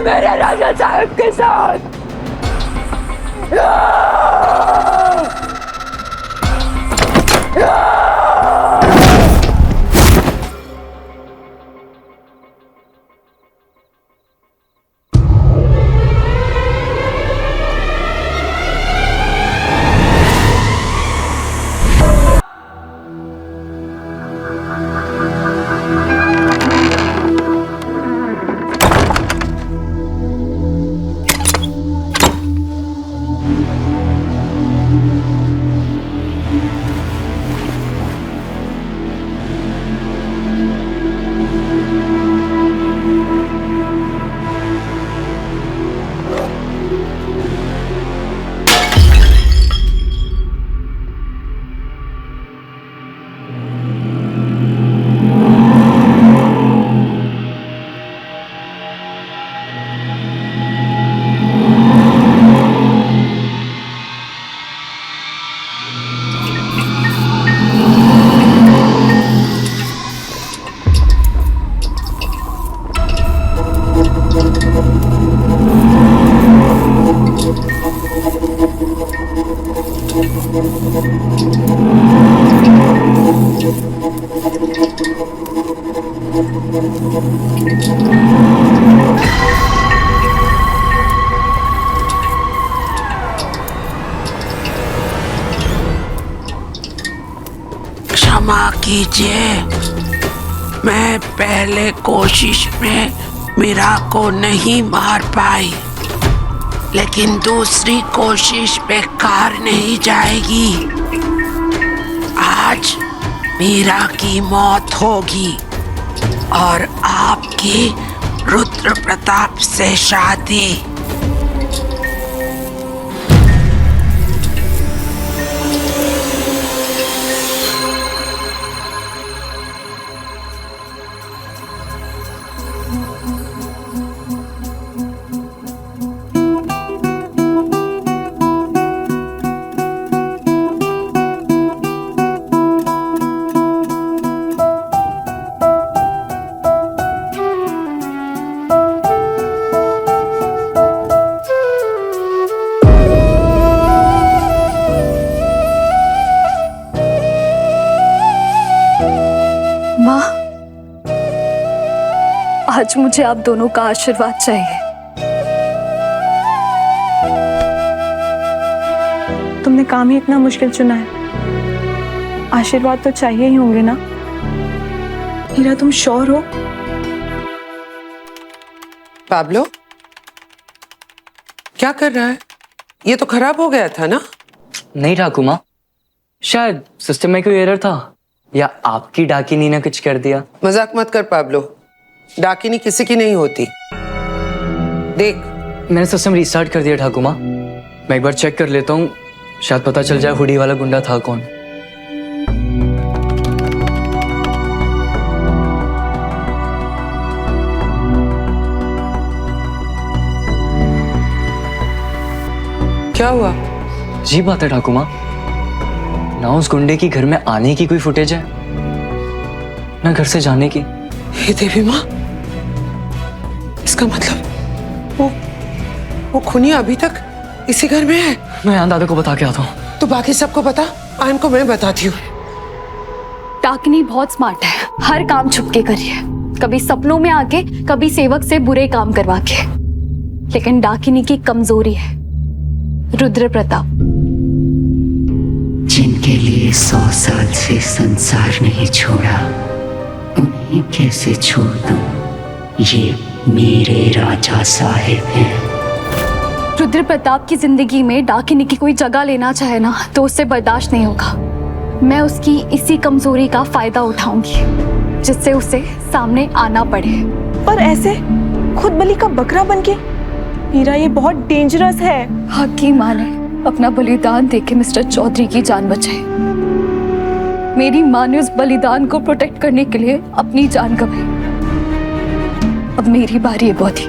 मेरे राजा साहब के साथ। क्षमा कीजिए, मैं पहले कोशिश में मीरा को नहीं मार पाई, लेकिन दूसरी कोशिश बेकार नहीं जाएगी। आज मीरा की मौत होगी और आपकी रुद्र प्रताप से शादी। माँ, आज मुझे आप दोनों का आशीर्वाद चाहिए। तुमने काम ही इतना मुश्किल चुना है, आशीर्वाद तो चाहिए ही होंगे ना। हीरा, तुम श्योर हो? पाब्लो, क्या कर रहा है? ये तो खराब हो गया था ना? नहीं ठाकुर माँ, शायद सिस्टम में कोई एरर था या आपकी डाकिनी ने कुछ कर दिया। मजाक मत कर पाब्लो, डाकिनी किसी की नहीं होती। देख, मैंने सिस्टम रिस्टार्ट कर दिया ठाकुर माँ, मैं एक बार चेक कर लेता हूँ, शायद पता चल जाए हुडी वाला गुंडा था कौन। क्या हुआ? जी बात है ठाकुर माँ, ना उस गुंडे की घर में आने की कोई फुटेज है, ना घर से जाने की। हे देवी माँ, इसका मतलब वो खूनी अभी तक इसी घर में है। मैं यहाँ दादा को बता के आता हूँ। तो बाकी सबको बता, आयन को मैं बताती हूँ। डाकिनी बहुत स्मार्ट है, हर काम छुपके करिए, कभी सपनों में आके, कभी सेवक से बुरे काम करवा के। लेकिन डाकिनी की कमजोरी है रुद्र प्रताप। जिनके लिए 100 साल से संसार नहीं छोड़ा, उन्हें कैसे छोड़ दूं? ये मेरे राजा साहिब हैं। रुद्र प्रताप की जिंदगी में डाकिनी की कोई जगह लेना चाहे ना, तो उससे बर्दाश्त नहीं होगा। मैं उसकी इसी कमजोरी का फायदा उठाऊंगी, जिससे उसे सामने आना पड़े। पर ऐसे खुद बलि का बकरा बनके? हीरा, ये बहुत डेंजरस है। हक की माँ ने अपना बलिदान देके मिस्टर चौधरी की जान बचाई। मेरी माँ ने उस बलिदान को प्रोटेक्ट करने के लिए अपनी जान गंवाई। अब मेरी बारी है बौधी।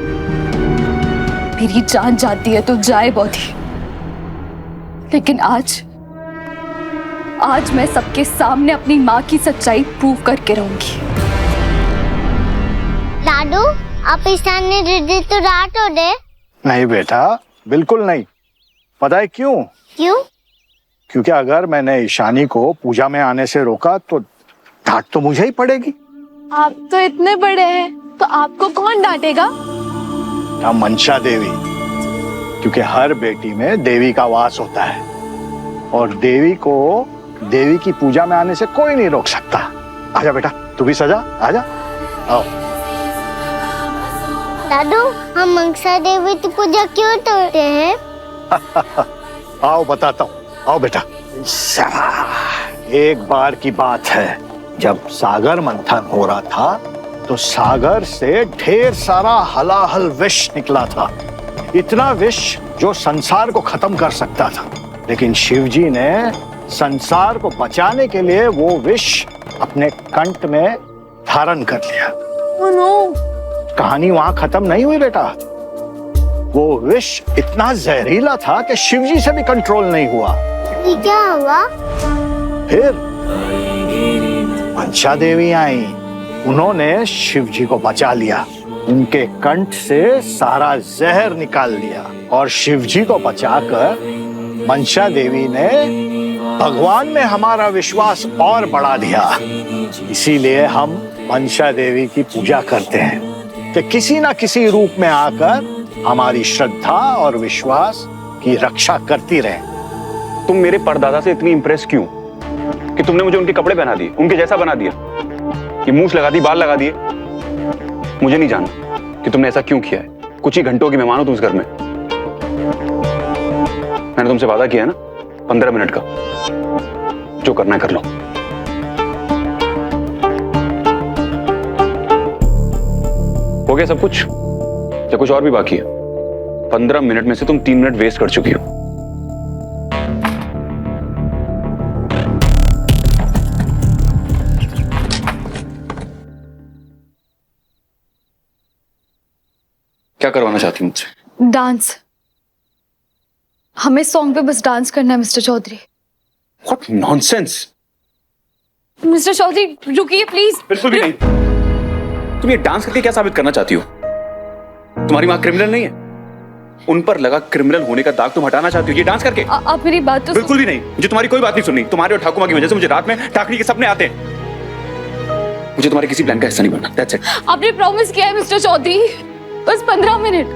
मेरी जान जाती है तो जाए बौधी, लेकिन आज मैं सबके सामने अपनी माँ की सच्चाई प्रूव करके रहूंगी। लाडू, आप ईशान ने दीदी तो डांट हो दे। नहीं बेटा, बिल्कुल नहीं। पता है क्यों? क्यों? क्योंकि अगर मैंने ईशानी को पूजा में आने से रोका तो डांट तो मुझे ही पड़ेगी। आप तो इतने बड़े हैं, तो आपको कौन डांटेगा? हम मंशा देवी, क्योंकि हर बेटी में देवी का वास होता है और देवी को देवी की पूजा में आने से कोई नहीं रोक सकता। आजा बेटा, तू भी सजा, आजा। आओ। दादू, हम मंशा देवी की पूजा क्यों करते हैं? आओ बताता हूँ, आओ बेटा। एक बार की बात है, जब सागर मंथन हो रहा था तो सागर से ढेर सारा हलाहल विष निकला था। इतना विष जो संसार को खत्म कर सकता था, लेकिन शिवजी ने संसार को बचाने के लिए वो विष अपने कंठ में धारण कर लिया। Oh no! कहानी वहां खत्म नहीं हुई बेटा। वो विष इतना जहरीला था कि शिवजी से भी कंट्रोल नहीं हुआ। ये क्या हुआ? फिर मंशा देवी आई, उन्होंने शिवजी को बचा लिया, उनके कंठ से सारा जहर निकाल दिया और शिवजी को बचाकर मंशा देवी ने भगवान में हमारा विश्वास और बढ़ा दिया। इसीलिए हम मंशा देवी की पूजा करते हैं कि किसी ना किसी रूप में आकर हमारी श्रद्धा और विश्वास की रक्षा करती रहे। तुम मेरे परदादा से इतनी इंप्रेस क्यों कि तुमने मुझे उनके कपड़े पहना दिए, उनके जैसा बना दिया, कि मूछ लगा दी, बाल लगा दिए? मुझे नहीं जानना कि तुमने ऐसा क्यों किया है। कुछ ही घंटों की मेहमान हो तुम इस घर में। मैंने तुमसे वादा किया है ना, 15 मिनट का, जो करना है कर लो। हो गया सब कुछ या कुछ और भी बाकी है? 15 मिनट में से तुम 3 मिनट वेस्ट कर चुकी हो। क्या करवाना चाहती हूँ मुझसे? डांस। हमें सॉन्ग पे बस डांस करना है mister Chaudhary. What nonsense! Mister Chaudhary रुकिए प्लीज। बिल्कुल भी नहीं। तुम ये डांस करके क्या साबित करना चाहती हो? तुम्हारी माँ क्रिमिनल नहीं है? उन पर लगा क्रिमिनल होने का दाग तुम हटाना चाहती हो ये डांस करके? आप मेरी बात तो बिल्कुल भी नहीं। मुझे तुम्हारी कोई बात नहीं सुननी। तुम्हारे और ठाकुमा की वजह से मुझे रात में टाकनी के सपने आते हैं। मुझे तुम्हारे किसी प्लान का हिस्सा नहीं बनना। That's it. आपने प्रॉमिस किया है मिस्टर चौधरी, बस 15 मिनट।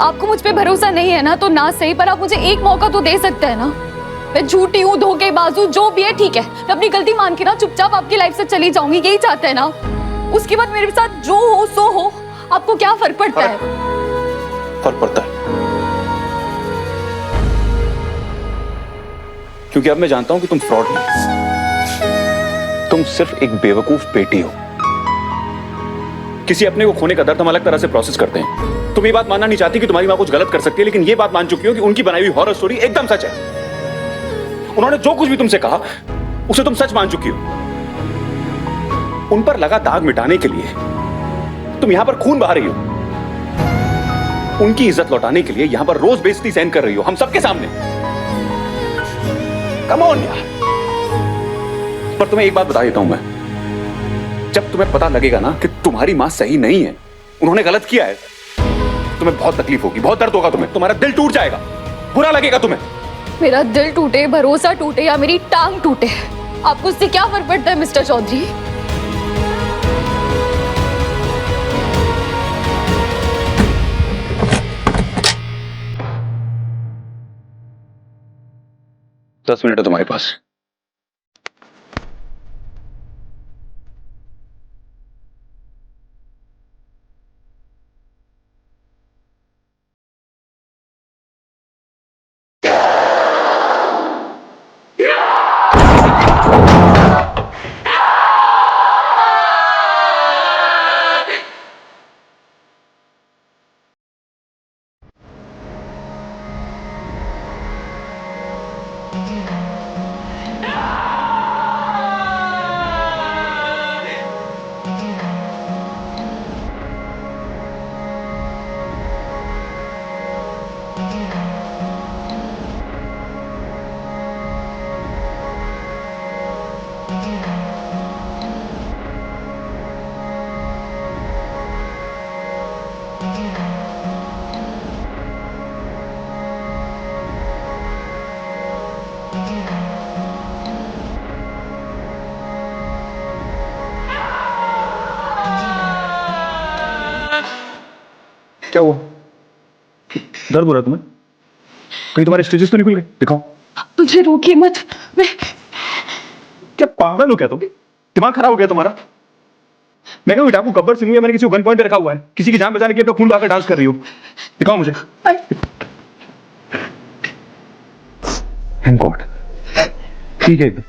आपको मुझ पे भरोसा नहीं है ना तो ना सही, पर आप मुझे एक मौका तो दे सकते हैं ना। मैं झूठी हूँ, धोखेबाज, जो भी है ठीक है। मैं अपनी गलती मान के ना चुपचाप आपकी लाइफ से चली जाऊंगी, यही चाहते हैं ना? उसके बाद मेरे साथ जो हो सो हो, आपको क्या फर्क पड़ता है? फर्क पड़ता है क्योंकि अब मैं जानता हूं कि तुम फ्रॉड नहीं, तुम सिर्फ एक बेवकूफ बेटी हो। किसी अपने को खोने का दर्द हम अलग तरह से प्रोसेस करते हैं। तुम ये बात मानना नहीं चाहती कि तुम्हारी मां कुछ गलत कर सकती है, लेकिन ये बात मान चुकी हो कि उनकी बनाई हुई हॉरर स्टोरी एकदम सच है। उन्होंने जो कुछ भी तुमसे कहा उसे तुम सच मान चुकी हो। उन पर लगा दाग मिटाने के लिए तुम यहां पर खून बहा रही हो। उनकी इज्जत लौटाने के लिए यहां पर रोज बेइज्जती सहन कर रही हो हम सबके सामने। कम ऑन यार। पर तुम्हें एक बात बता देता हूं मैं, जब तुम्हें पता लगेगा ना कि तुम्हारी मां सही नहीं है, उन्होंने गलत किया है, तुम्हें बहुत तकलीफ होगी, बहुत दर्द होगा, तुम्हारा दिल टूट जाएगा, बुरा लगेगा तुम्हें। मेरा दिल टूटे, भरोसा टूटे या मेरी टांग टूटे, आपको उससे क्या फर्क पड़ता है मिस्टर चौधरी? दस मिनट है तुम्हारे पास। क्या हुआ? दर्द हो रहा है तुम्हें? कहीं तुम्हारे स्टिचेस तो निकल गए? दिखाओ। मुझे रोकिए मत। मैं क्या पागल हो क्या तुम? दिमाग खराब हो गया तुम्हारा? मैं कहूँ डाकू गब्बर सिंह है, मैंने किसी को गन पॉइंट पे रखा हुआ है, किसी की जान बचाने के लिए अपना खून बहाकर डांस कर रही हो। दिखाओ मुझे। Thank God. ठीक है एकदम।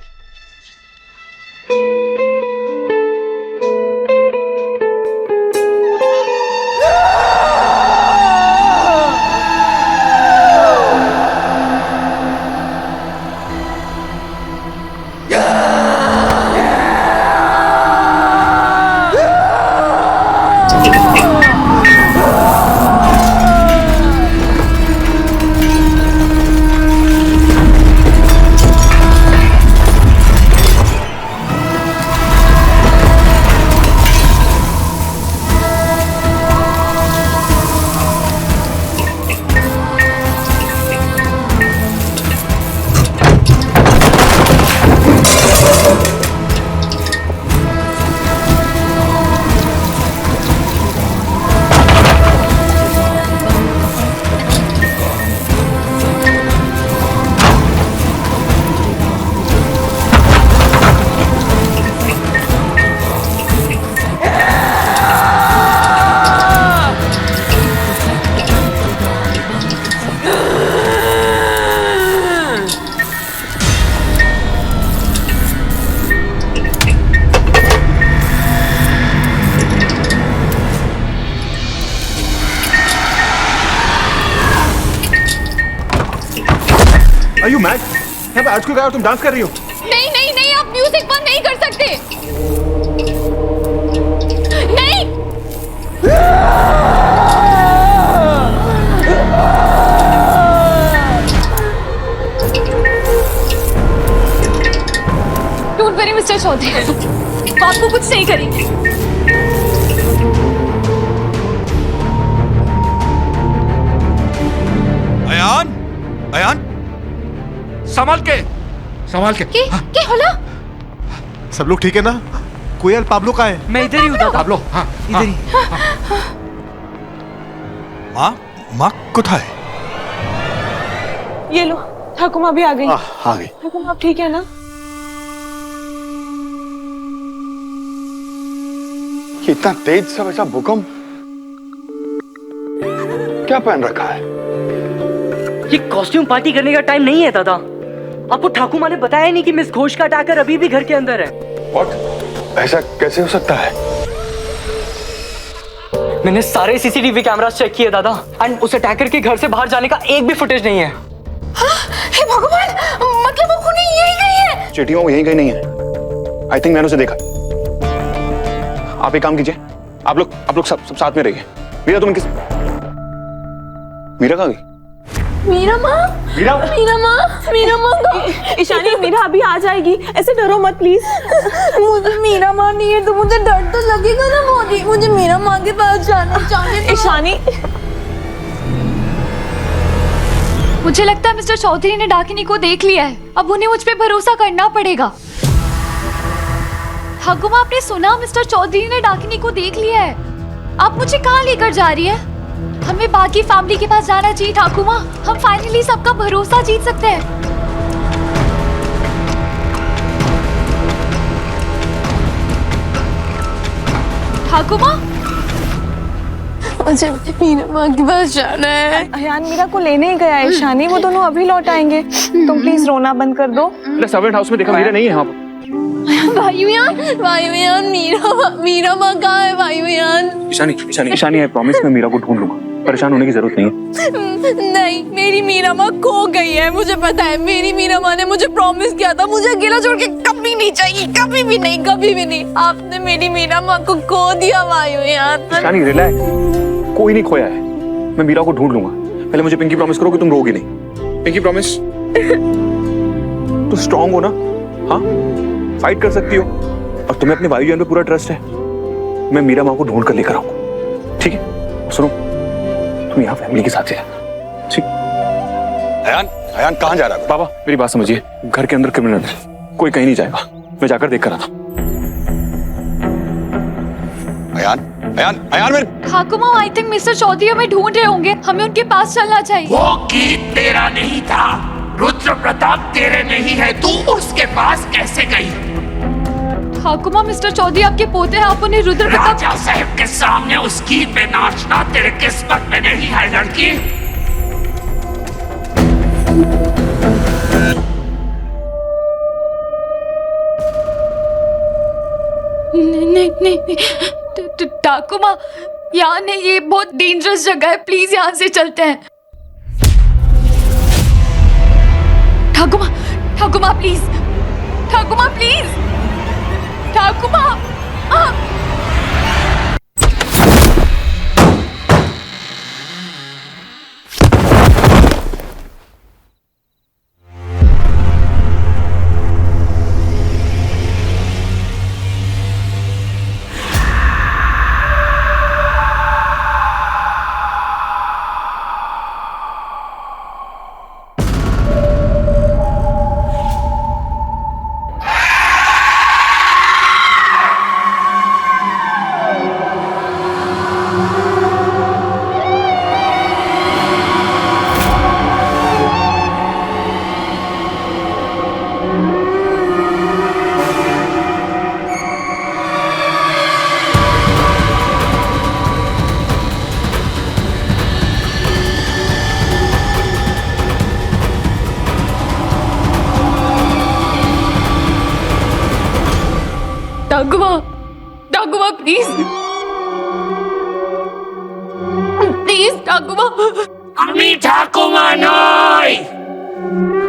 Are you mad? यहाँ पे आज क्यों गया और तुम डांस कर रही हो? नहीं नहीं नहीं, आप म्यूजिक बंद नहीं कर सकते। नहीं। डोंट वरी मिस्टर चौधरी, आपको कुछ नहीं करेंगे। अयान, अयान, संभाल के। क्या होला? सब लोग ठीक है ना? कोयल पाब्लो कहाँ है? मैं इधर ही हूँ दादा। पाब्लो, हाँ, इधर ही। माँ कुठाए? ये लो, ठाकुमा भी आ गई। आ गई। ठाकुमा आप ठीक है ना? ये इतना तेज सा वैसा भूकंप क्या पहन रखा है? ये कॉस्ट्यूम पार्टी करने का टाइम नहीं है दादा। आपको ठाकुमा ने बताया नहीं कि मिस घोष का अटैकर अभी भी घर के अंदर है। What? ऐसा कैसे हो सकता है? मैंने सारे सीसीटीवी कैमरास चेक किए दादा, एंड उस अटैकर के घर से बाहर जाने का एक भी फुटेज नहीं है। हे भगवान, मतलब वो खूनी यही गई है? चेटियां वो यहीं कहीं नहीं है। आई थिंक मैंने उसे देखा। आप एक काम कीजिए, आप लोग सब साथ में रहिए। मीरा तुम किस? मीरा कहाँ गई? मीरा माँ, मीरा मीरा माँ ईशानी, मीरा अभी आ जाएगी, ऐसे डरो मत प्लीज। मुझे मीरा माँ नहीं है तो मुझे डर तो लगेगा ना मोदी। मुझे मीरा माँ के पास जाना चाहिए। ईशानी, मुझे लगता है मिस्टर चौधरी ने डाकिनी को देख लिया है। अब उन्हें मुझ पे भरोसा करना पड़ेगा। ठाकुमा, आपने सुना? मिस्टर चौधरी ने डाकिनी को देख लिया है। आप मुझे कहाँ लेकर जा रही है? हमें बाकी फैमिली के पास जाना चाहिए ठाकुमा। हम फाइनली सबका भरोसा जीत सकते हैं। ठाकुमा, मुझे मीरा माँ के पास जाना है। अयान मीरा को लेने ही गया है ईशानी, वो दोनों अभी लौट आएंगे। तुम प्लीज रोना बंद कर दो। अरे सर्वेंट हाउस में देखा, मीरा नहीं है यहाँ पर। वायुयान, मीरा माँ कहाँ है? वायुयान, ईशानी, आई प्रॉमिस मैं मीरा को ढूंढ लूंगा। परेशान होने की जरूरत नहीं है। नहीं, मेरी मीरा माँ खो गई है। मुझे पता है, मेरी मीरा माँ ने मुझे प्रॉमिस किया था मुझे अकेला छोड़ के कभी नहीं चाहिए, कभी भी नहीं, कभी भी नहीं। आपने मेरी मीरा माँ को खो दिया वायुयान। ईशानी रिलैक्स, कोई नहीं खोया है। मैं मीरा को ढूंढ लूंगा। पहले मुझे पिंकी प्रॉमिस करो कि तुम रोगी नहीं। Pinky promise. तो स्ट्रांग हो ना? हाँ, फाइट कर सकती हो। और तुम्हें अपने वायुयान पे पूरा ट्रस्ट है। मैं मीरा माँ को ढूंढ कर लेकर आऊंगा, ठीक है? सुनो, तुम यहाँ फैमिली के साथ है, ठीक? अयान कहाँ जा रहा है? बाबा मेरी बात समझिए, घर के अंदर क्रिमिनल है, कोई कहीं नहीं जाएगा। मैं जाकर देख कर आता हूँ। अयान, अयान, अयान मेरे। ठाकुमा, आई थिंक मिस्टर चौधरी हमें ढूंढ रहे होंगे, हमें उनके पास चलना चाहिए। वो गीत तेरा नहीं था, रुद्र प्रताप तेरे नहीं है, तू उसके पास कैसे गई? ठाकुमा, मिस्टर चौधरी आपके पोते हैं, आप उन्हें रुद्र प्रताप। राजा साहब के सामने उस गीत पे नाचना तेरे किस्मत में नहीं है लड़की। नहीं, ठाकुमा, यहाँ नहीं, ये बहुत डेंजरस जगह है, प्लीज यहाँ से चलते हैं। ठाकुमा, ठाकुमा प्लीज, ठाकुमा प्लीज, ठाकुमा। ठाकुमा, ठाकुमा प्लीज, प्लीज ठाकुमा। আমি ঠাকুমা নই,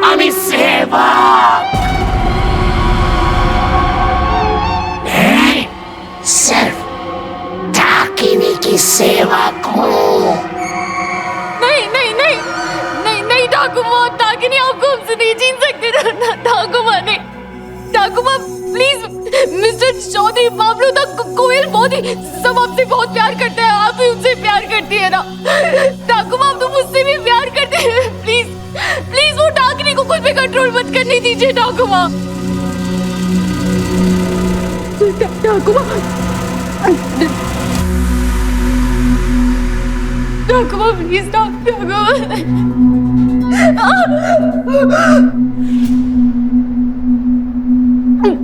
আমি সেবক। मैं सिर्फ ठाकिनी की सेवक हूँ। नहीं नहीं नहीं नहीं नहीं ठाकुमा, ठाकिनी आपको हमसे नहीं छीन सकते। ठाकुमा नहीं, ठाकुमा प्लीज, मिस्टर चौधरी, बाबलू तक कोयल बहुत ही सब आपसे बहुत प्यार करते हैं, आप भी उनसे प्यार करती है ना। ठाकुमा, आप तो मुझसे भी प्यार करते हैं, प्लीज प्लीज वो ठाकिनी को खुद पे कंट्रोल मत करने दीजिए ठाकुमा। ठाकुमा, ठाकुमा प्लीज, ठाकुमा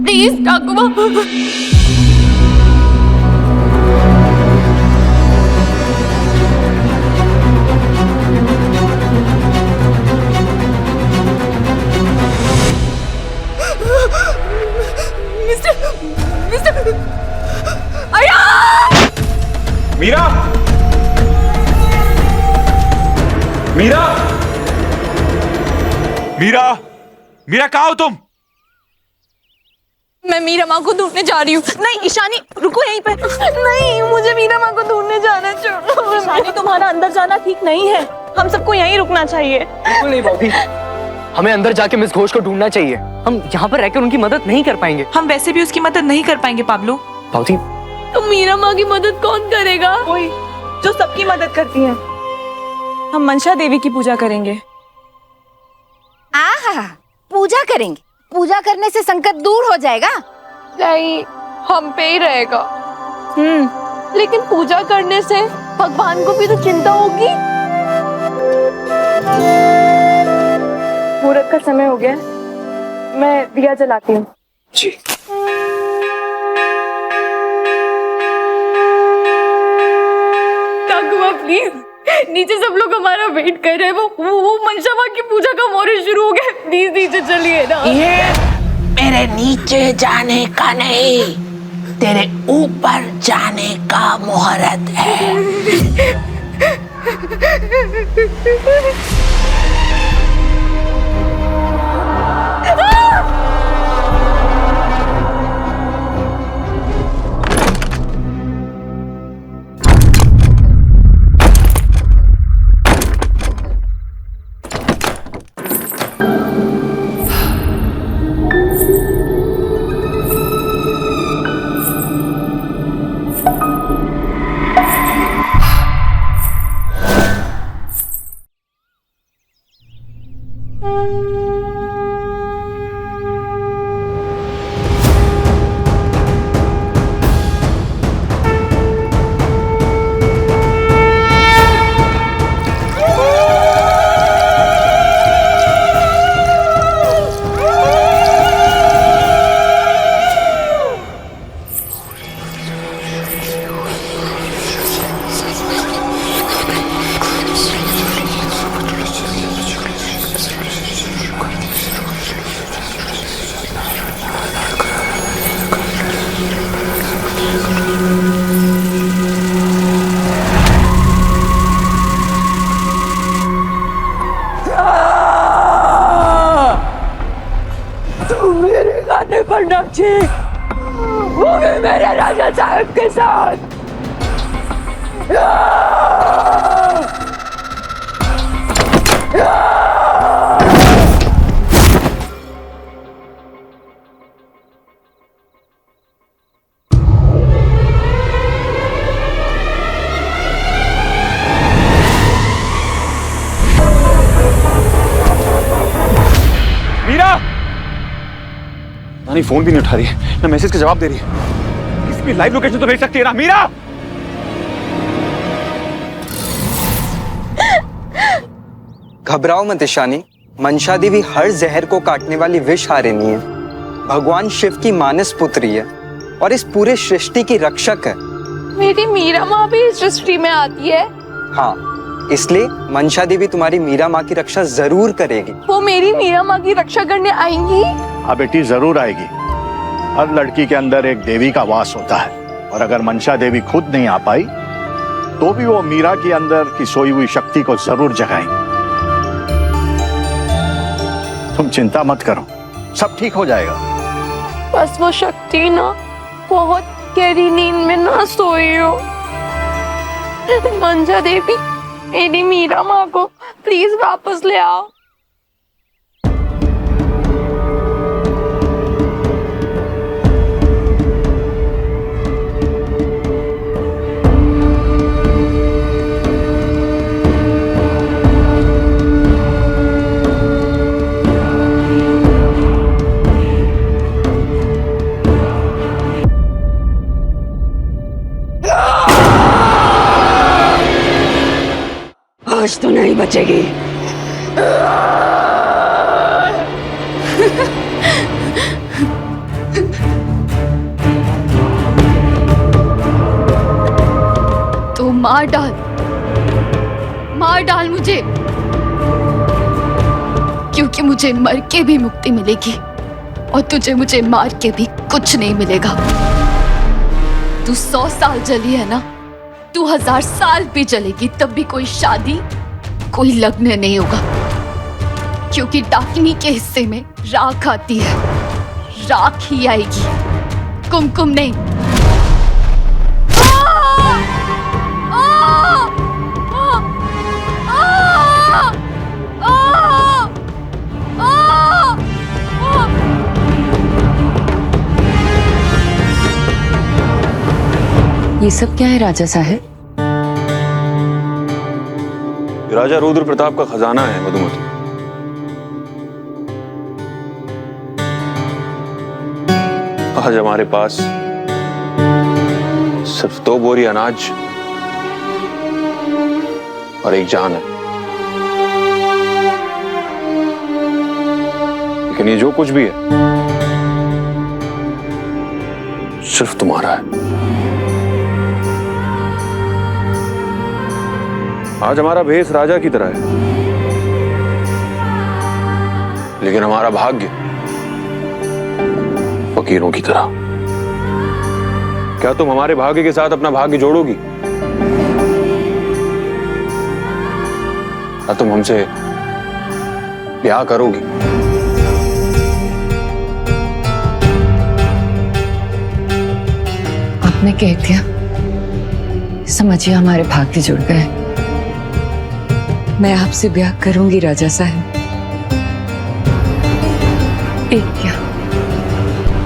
प्लीज, ठाकुमा। मिस्टर मीरा, मीरा, मीरा, मीरा कहाँ हो तुम? मैं मीरा माँ को ढूंढने जा रही हूँ। नहीं ईशानी, रुको यहीं पे। नहीं, मुझे मीरा माँ को ढूंढने जाना छोड़ो। ईशानी, तुम्हारा अंदर जाना ठीक नहीं है, हम सबको यहीं रुकना चाहिए। बिल्कुल नहीं भाभी, हमें अंदर जाके मिस घोष को ढूंढना चाहिए। हम यहाँ पर रहकर उनकी मदद नहीं कर पाएंगे। हम वैसे भी उसकी मदद नहीं कर पाएंगे पाब्लो। भाभी, तो मीरा माँ की मदद कौन करेगा? कोई जो सबकी मदद करती है। हम मनसा देवी की पूजा करेंगे। आहा, पूजा करेंगे? पूजा करने से संकट दूर हो जाएगा। नहीं, हम पे ही रहेगा। लेकिन पूजा करने से भगवान को भी तो चिंता होगी। मुहूर्त का समय हो गया, मैं दिया जलाती हूँ। जी। प्लीज, नीचे सब लोग हमारा वेट कर रहे हैं। वो मनसा माँ की पूजा का मुहूर्त शुरू हो गया, प्लीज नीचे चलिए ना। ये मेरे नीचे जाने का नहीं, तेरे ऊपर जाने का मुहूर्त है। मीनाक्षी वो भी मेरे राजा साहब के साथ। मीरा नानी फोन भी नहीं उठा रही है, ना मैसेज का जवाब दे रही है। किसी भी लाइव लोकेशन तो भेज सकती है ना मीरा। घबराओ मत ईशानी, मंशा देवी हर जहर को काटने वाली विषहारिणी है। भगवान शिव की मानस पुत्री है और इस पूरे सृष्टि की रक्षक है। मेरी मीरा माँ भी इस सृष्टि में आती है। हाँ, इसलिए मंशा देवी तुम्हारी मीरा माँ की रक्षा जरूर करेगी। वो मेरी मीरा माँ की रक्षा करने आएंगी? हाँ बेटी, जरूर आएगी। हर लड़की के अंदर एक देवी का वास होता है, और अगर मंशा देवी खुद नहीं आ पाई तो भी वो मीरा के अंदर की सोई हुई शक्ति को जरूर जगाएंगी। तुम चिंता मत करो, सब ठीक हो जाएगा। बस वो शक्ति ना बहुत गहरी नींद में ना सोई हो। मंशा देवी, मेरी मीरा माँ को प्लीज वापस ले आओ। आज तो नहीं बचेगी। तो मार डाल मुझे, क्योंकि मुझे मर के भी मुक्ति मिलेगी और तुझे मुझे मार के भी कुछ नहीं मिलेगा। तू 100 साल जली है ना, तू 1000 साल भी चलेगी तब भी कोई शादी, कोई लग्न नहीं होगा, क्योंकि डाकिनी के हिस्से में राख आती है, राख ही आएगी, कुमकुम नहीं। ये सब क्या है राजा साहब? राजा रुद्र प्रताप का खजाना है मधुमती। आज हमारे पास सिर्फ 2 बोरी अनाज और एक जान है, लेकिन ये जो कुछ भी है सिर्फ तुम्हारा है। आज हमारा भेष राजा की तरह है, लेकिन हमारा भाग्य फकीरों की तरह। क्या तुम हमारे भाग्य के साथ अपना भाग्य जोड़ोगी? क्या तुम हमसे ब्याह करोगी? आपने कह दिया, समझिए हमारे भाग्य जुड़ गए। मैं आपसे ब्याह करूंगी राजा साहब। एक क्या,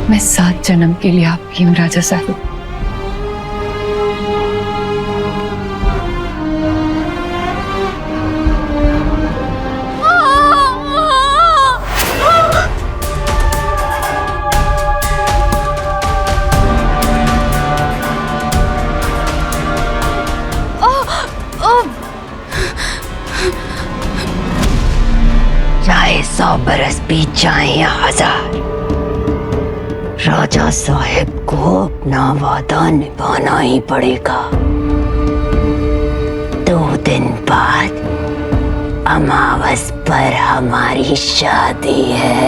मैं 7 जन्म के लिए आपकी हूँ राजा साहब। चाहे 100 बरस बीत जाए या 1000, राजा साहब को अपना वादा निभाना ही पड़ेगा। 2 दिन बाद अमावस पर हमारी शादी है,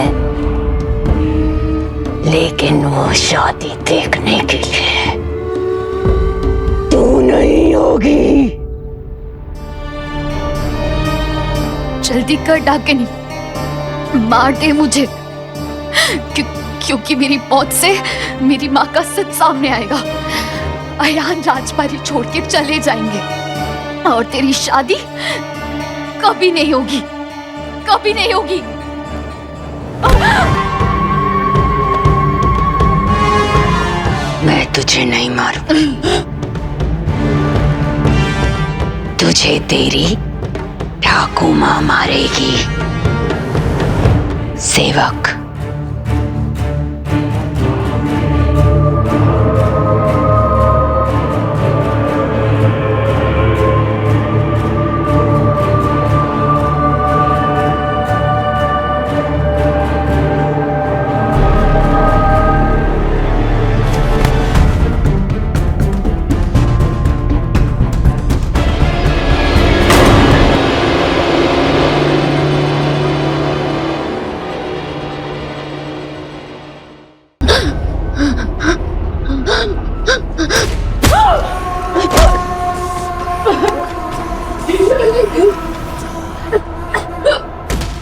लेकिन वो शादी देखने के लिए तू नहीं होगी। जल्दी कर डाकिनी, मार दे मुझे, क्योंकि मेरी मौत से मेरी माँ का सच सामने आएगा। अयान राजबाड़ी छोड़ के चले जाएंगे और तेरी शादी कभी नहीं होगी, कभी नहीं होगी। मैं तुझे नहीं मारूंगी, तुझे तेरी ठाकू माँ मारेगी। सेवक,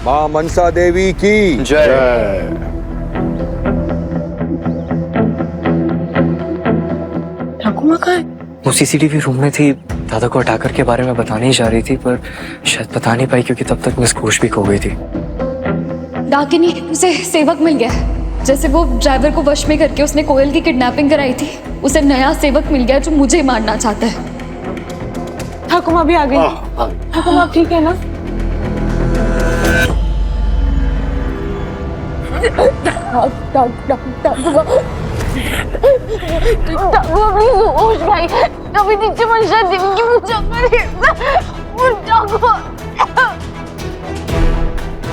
मां मनसा देवी की जय। ठाकुर माँ कहाँ है? वो सीसीटीवी रूम में थी, दादा को हटाकर के बारे में बताने ही जा रही थी, पर शायद बता नहीं पाई क्योंकि तब तक मिस होश भी खो गई थी। डाकिनी, उसे सेवक मिल गया है। जैसे वो ड्राइवर को वश में करके उसने कोयल की किडनैपिंग कराई थी, उसे नया सेवक मिल गया जो मुझे मारना चाहता है। ठाकुर माँ भी आ गई। ठाकुर माँ ठीक है ना? कभी नीचे मनसा देवी की पूजा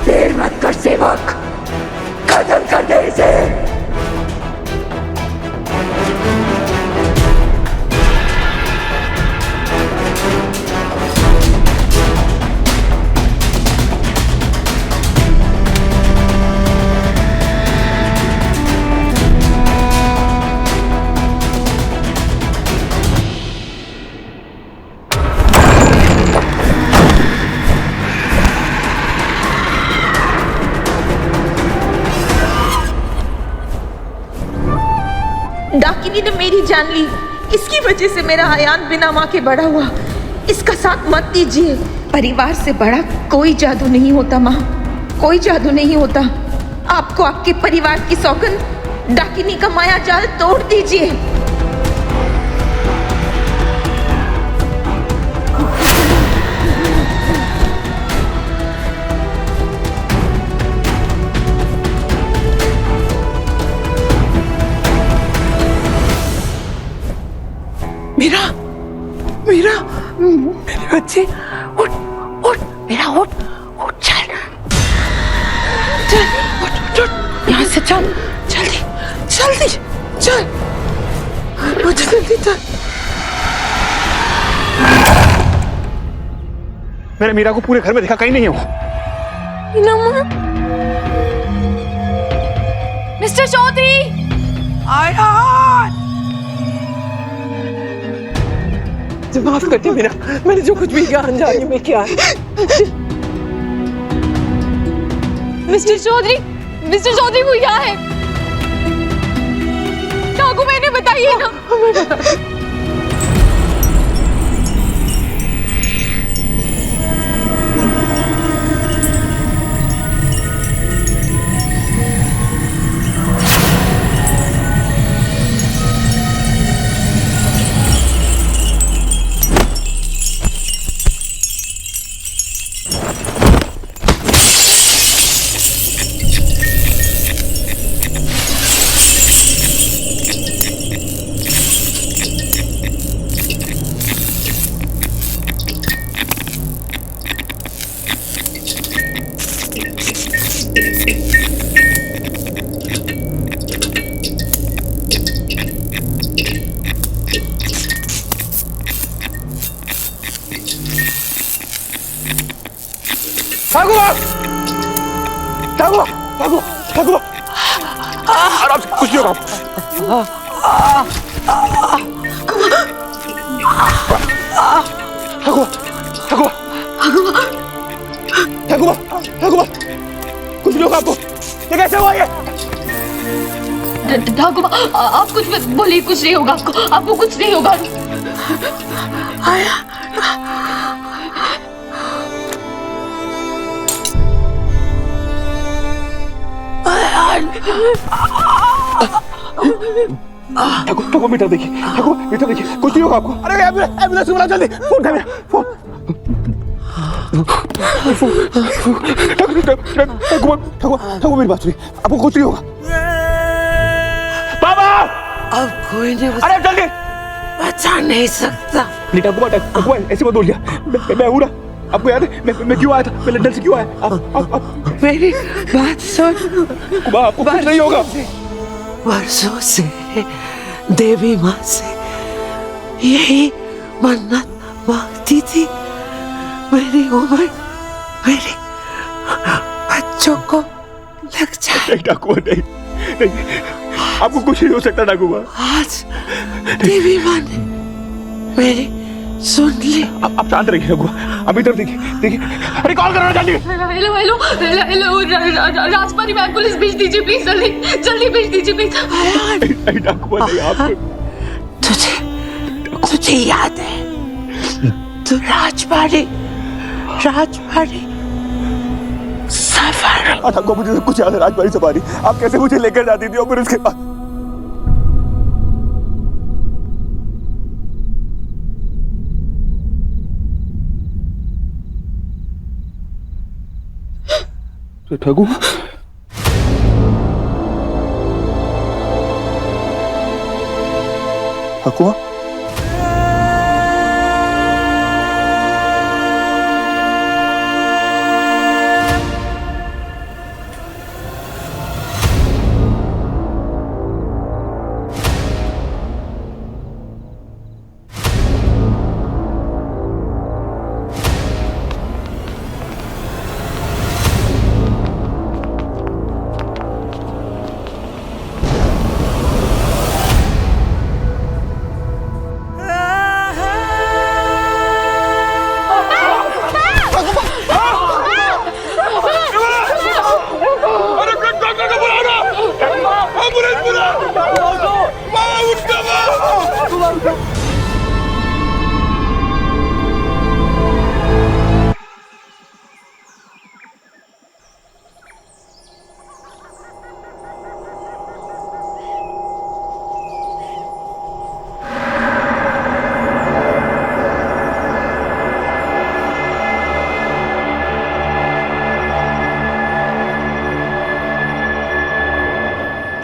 देर मत कर सेवक, खत्म कर दे इसे। डाकिनी ने मेरी जान ली, इसकी वजह से मेरा अयान बिना माँ के बड़ा हुआ। इसका साथ मत दीजिए। परिवार से बड़ा कोई जादू नहीं होता माँ, कोई जादू नहीं होता। आपको आपके परिवार की सौगंध, डाकिनी का माया जाल तोड़ दीजिए। मीरा, मीरा, मेरी बच्ची, उठ, उठ, मीरा उठ, उठ, चल, चल, उठ, उठ, उठ, यहाँ से चल, जल्दी, जल्दी, चल, उठ, जल्दी चल। मैंने मीरा को पूरे घर में देखा, कहीं नहीं हो। मिस्टर चौधरी, आयान, माफ करती मीरा, मैंने जो कुछ भी किया अनजाने में किया। मिस्टर चौधरी वो यहाँ है। ठाकुर मैंने बताइए ना। आराम से, कुछ नहीं होगा। कुछ नहीं होगा आपको। ये कैसे हुआ ये? ठाकुर माँ, आप कुछ मत बोलिए, कुछ नहीं होगा आपको, आपको कुछ नहीं होगा। ठाकुर मीटर देखिए, ठाकुर मीटर देखिए, कुछ नहीं होगा आपको। अरे एम्बुलेंस बुलाओ जल्दी, फोन कर फोन। ठाकुर मेरी बात सुनिए, आपको कुछ नहीं होगा। बाबा अब कोई नहीं अरे जल्दी बचा नहीं सकता। नहीं ठाकुर ऐसे मत बोलिए, मैं हूँ ना, आपको याद है मैं क्यों आया था, मैं लंदन से क्यों आया? आप मेरी बात सुन, आपको कुछ नहीं होगा। वर्षों से देवी माँ से यही मन्नत मांगती थी, मेरी उम्र मेरे बच्चों को लग जाए। ठाकुर नहीं, आपको कुछ नहीं हो सकता ठाकुर। आज देवी माँ ने मेरी सुन ली। आप शांत रहिए ठाकुर, अभी तरफ देखिए देखिए। अरे कॉल करो जल्दी। हेलो राजपारी में एम्बुलेंस भेज दीजिए प्लीज, जल्दी जल्दी भेज दीजिए प्लीज। ठाकुर नहीं, आप तुझे याद है तू राजपारी सफर। ठाकुर मुझे कुछ याद है, राजपारी सफारी आप कैसे मुझे लेकर जाती थी और फिर उसके बाद ठाकुर ठाकुर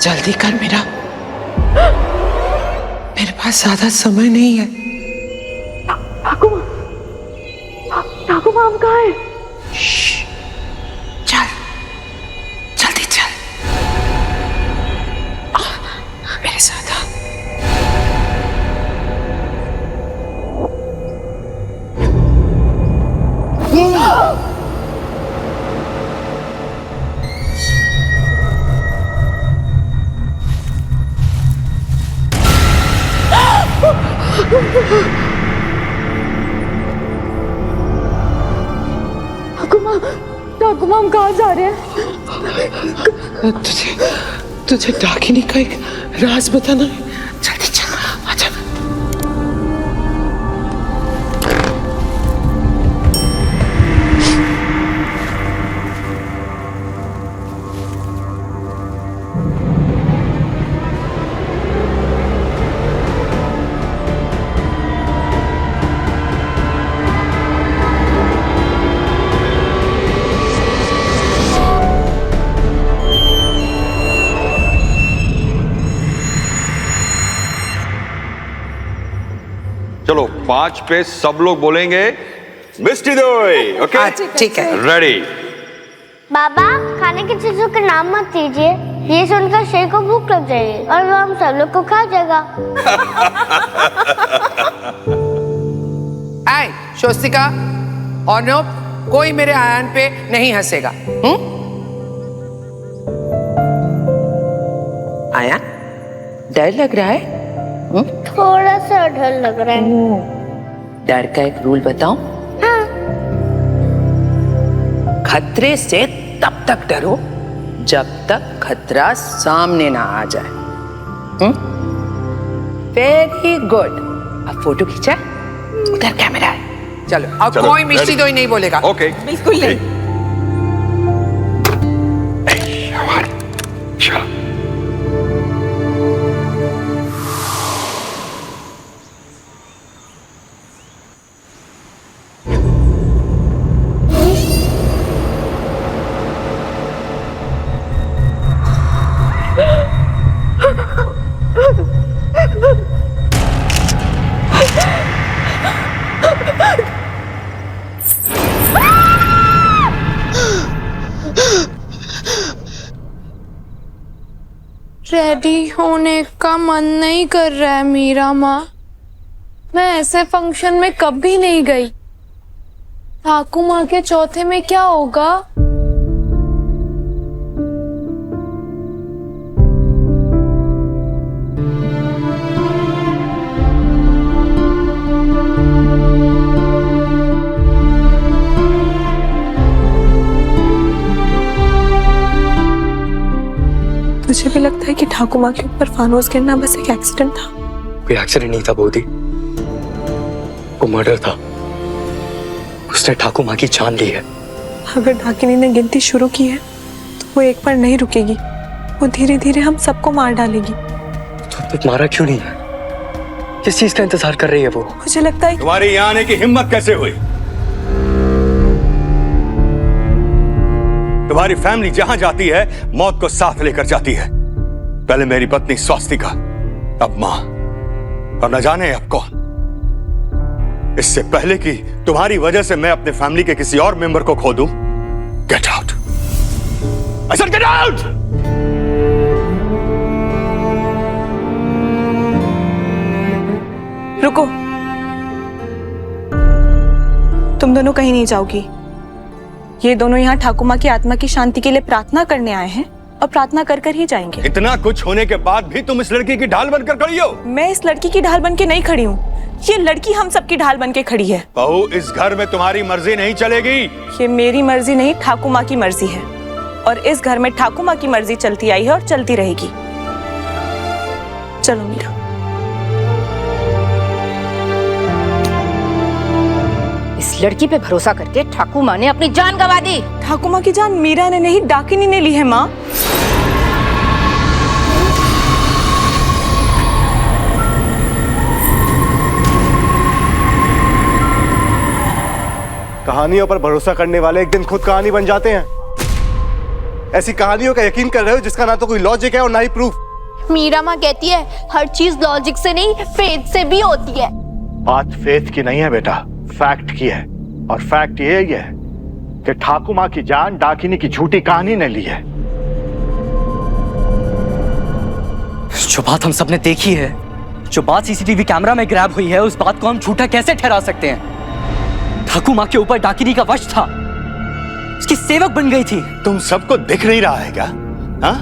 जल्दी कर मेरे पास ज्यादा समय नहीं है। ठाकुर माँ कहाँ है? चल जल्दी चल मेरे साथ आ। ठाकुर माँ हम कहाँ जा रहे हैं? तुझे डाकिनी का एक राज बताना है, जल्दी चल आजा। चलो 5 पे सब लोग बोलेंगे मिष्टी दोई। ओके ठीक है। रेडी। बाबा खाने की चीजों के नाम मत दीजिए, ये सुनकर शेर को भूख लग जाएगी और वो हम सब लोग को खा जाएगा। आए स्वस्तिका और नो, कोई मेरे आयान पे नहीं हंसेगा। आयान डर लग रहा है? थोड़ा सा डर लग रहा है। डर का एक रूल बताऊं? हाँ। खतरे से तब तक डरो जब तक खतरा सामने ना आ जाए। Very good. अब फोटो खींचा, उधर कैमरा है। चलो अब चलो, कोई मिष्टी दोई नहीं बोलेगा। ओके बिल्कुल नहीं। चलो रेडी होने का मन नहीं कर रहा है मीरा माँ। मैं ऐसे फंक्शन में कभी नहीं गई। ठाकू माँ के चौथे में क्या होगा? मुझे भी लगता है कि ठाकुर माँ के ऊपर फानूस गिरना बस एक एक्सीडेंट था। कोई एक्सीडेंट नहीं था बोधी, वो मर्डर था। उसने ठाकुर माँ की जान ली है। अगर डाकिनी ने गिनती शुरू की है तो वो एक बार नहीं रुकेगी। वो धीरे धीरे हम सबको मार डालेगी। तो मारा क्यों नहीं है? किस चीज का इंतजार कर रही है वो? मुझे लगता है तुम्हारी यहाँ आने की हिम्मत कैसे हुई? तुम्हारी फैमिली जहां जाती है मौत को साथ लेकर जाती है। पहले मेरी पत्नी स्वास्तिका, अब मां, और न जाने अब कौन। इससे पहले कि तुम्हारी वजह से मैं अपने फैमिली के किसी और मेंबर को खो दूं, get out. I said get out. रुको, तुम दोनों कहीं नहीं जाओगी। ये दोनों यहाँ ठाकुर माँ की आत्मा की शांति के लिए प्रार्थना करने आए हैं और प्रार्थना कर कर ही जाएंगे। इतना कुछ होने के बाद भी तुम इस लड़की की ढाल बनकर खड़ी हो। मैं इस लड़की की ढाल बन के नहीं खड़ी हूँ, ये लड़की हम सबकी ढाल बन के खड़ी है। बहू, इस घर में तुम्हारी मर्जी नहीं चलेगी। ये मेरी मर्जी नहीं, ठाकुर माँ की मर्जी है। और इस घर में ठाकुर माँ की मर्जी चलती आई है और चलती रहेगी। चलो मीरा। इस लड़की पे भरोसा करके ठाकुर माँ ने अपनी जान गंवा दी। ठाकुर माँ की जान मीरा ने नहीं, डाकिनी ने ली है माँ। कहानियों पर भरोसा करने वाले एक दिन खुद कहानी बन जाते हैं। ऐसी कहानियों का यकीन कर रहे हो जिसका ना तो कोई लॉजिक है और ना ही प्रूफ। मीरा माँ कहती है हर चीज लॉजिक से नहीं फेथ से भी होती है। बात फेथ की नहीं है बेटा, फैक्ट की है। और फैक्ट ये है कि ठाकुर माँ की जान डाकिनी की झूठी कहानी ने ली है। जो बात हम सबने देखी है, जो बात सीसीटीवी कैमरा में ग्रैब हुई है, उस बात को हम झूठा कैसे ठहरा सकते हैं? ठाकुर माँ के ऊपर डाकिनी का वश था, उसकी सेवक बन गई थी। तुम सबको दिख नहीं रहा है क्या? हाँ?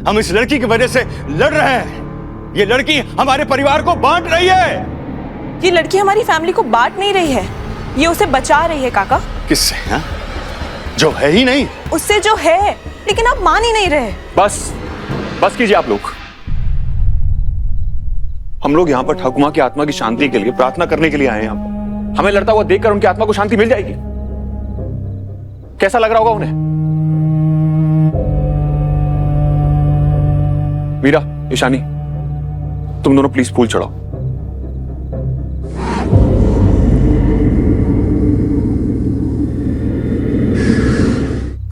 हम इस लड़की की वजह से लड़ रहे हैं। ये लड़की हमारे परिवार को बांट रही है। ये लड़की हमारी फैमिली को बांट नहीं रही है, ये उसे बचा रही है काका। किससे? हाँ? जो है ही नहीं। उससे जो है, लेकिन आप मान ही नहीं रहे। बस कीजिए आप लोग। हम लोग यहाँ पर ठाकुर माँ की आत्मा की शांति के लिए प्रार्थना करने के लिए आए हैं। हमें लड़ता हुआ देखकर उनकी आत्मा को शांति मिल जाएगी। कैसा लग रहा होगा उन्हें? मीरा, ईशानी, तुम दोनों प्लीज फूल चढ़ाओ।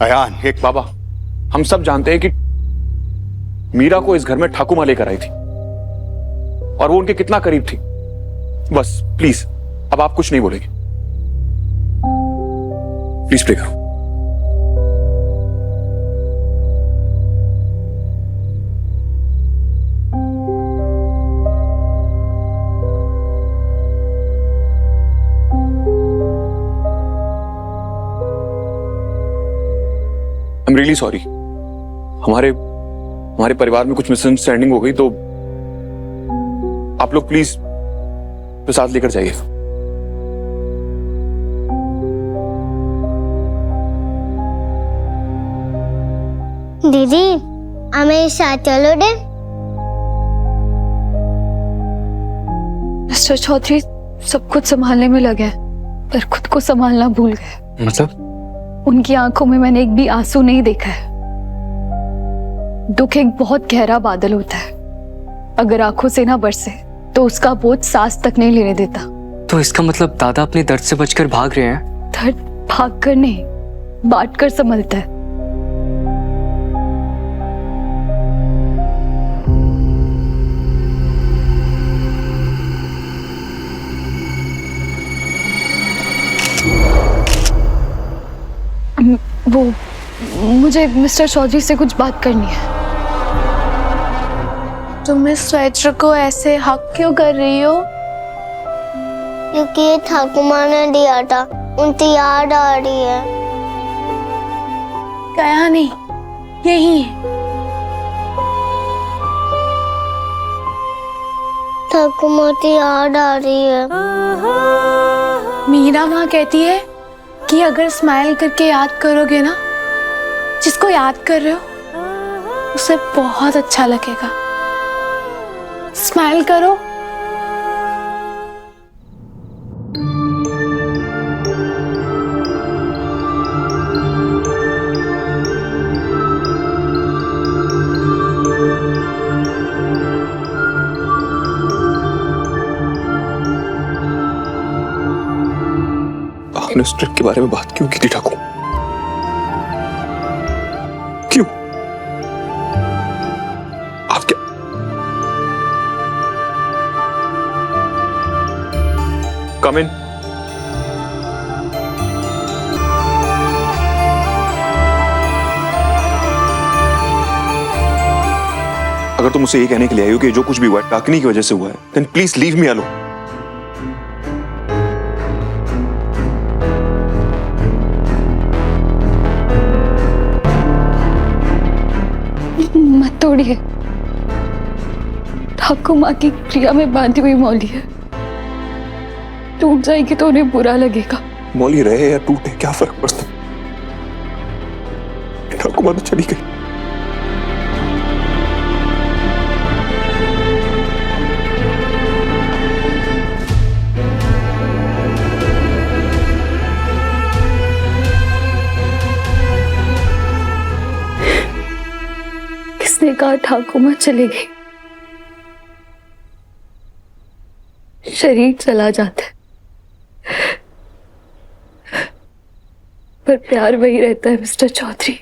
अयान, एक बाबा, हम सब जानते हैं कि मीरा को इस घर में ठाकुर माँ लेकर आई थी और वो उनके कितना करीब थी। बस प्लीज अब आप कुछ नहीं बोलेंगे। प्लीज प्रे करो। I am really sorry. हमारे परिवार में कुछ मिसअंडरस्टैंडिंग हो गई, तो आप लोग प्लीज प्रसाद लेकर जाइए। दीदी हमें साथ चलो दे। मिस्टर चौधरी सब कुछ संभालने में लगे हैं, पर खुद को संभालना भूल गए। मतलब? उनकी आंखों में मैंने एक भी आंसू नहीं देखा है। दुख एक बहुत गहरा बादल होता है, अगर आंखों से ना बरसे तो उसका बोझ सांस तक नहीं लेने देता। तो इसका मतलब दादा अपने दर्द से बचकर भाग रहे हैं? दर्द भाग कर नहीं, बांट कर संभलता है। वो मुझे मिस्टर चौधरी से कुछ बात करनी है। तुम इस स्वेटर को ऐसे हक क्यों कर रही हो? क्योंकि ये ठाकुर माँ ने दिया था, उनकी याद आ रही है। गया नहीं, यही है। ठाकुर माँ की याद आ रही है। मीरा माँ कहती है कि अगर स्माइल करके याद करोगे ना, जिसको याद कर रहे हो उसे बहुत अच्छा लगेगा। स्माइल करो। आपने उस ट्रिप के बारे में बात क्यों की थी ठाकुर? क्यों? आप क्या? कम इन। अगर तुम उसे ये कहने के लिए आई हो कि जो कुछ भी हुआ है टाकनी की वजह से हुआ है, then please leave me alone. मत तोड़िए, ठाकुर माँ की क्रिया में बांधी हुई मौली है, टूट जाएगी तो उन्हें बुरा लगेगा। मौली रहे या टूटे क्या फर्क पड़ता? ठाकुर माँ तो चली गई। किसने कहा ठाकुर माँ चली गई? शरीर चला जाता है पर प्यार वही रहता है मिस्टर चौधरी।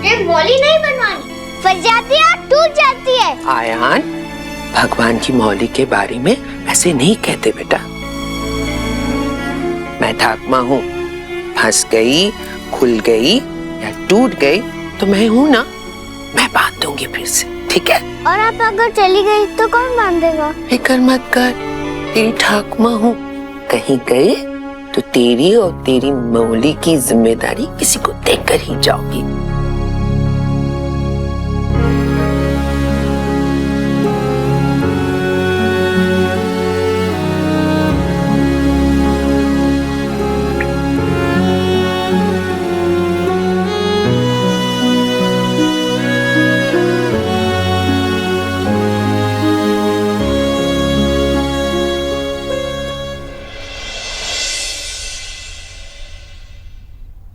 ये मौली नहीं बनवानी, फंस जाती है और टूट जाती है। आयान, भगवान की मौली के बारे में ऐसे नहीं कहते बेटा। मैं ठाकुमा हूँ, फंस गई, खुल गई या टूट गई तो मैं हूँ ना, मैं बांध दूंगी फिर से, ठीक है? और आप अगर चली गई तो कौन बांधेगा? फिक्र मत कर, तेरी ठाकुमा हूँ। कहीं गए तो तेरी और तेरी मौली की जिम्मेदारी किसी को देकर ही जाओगी।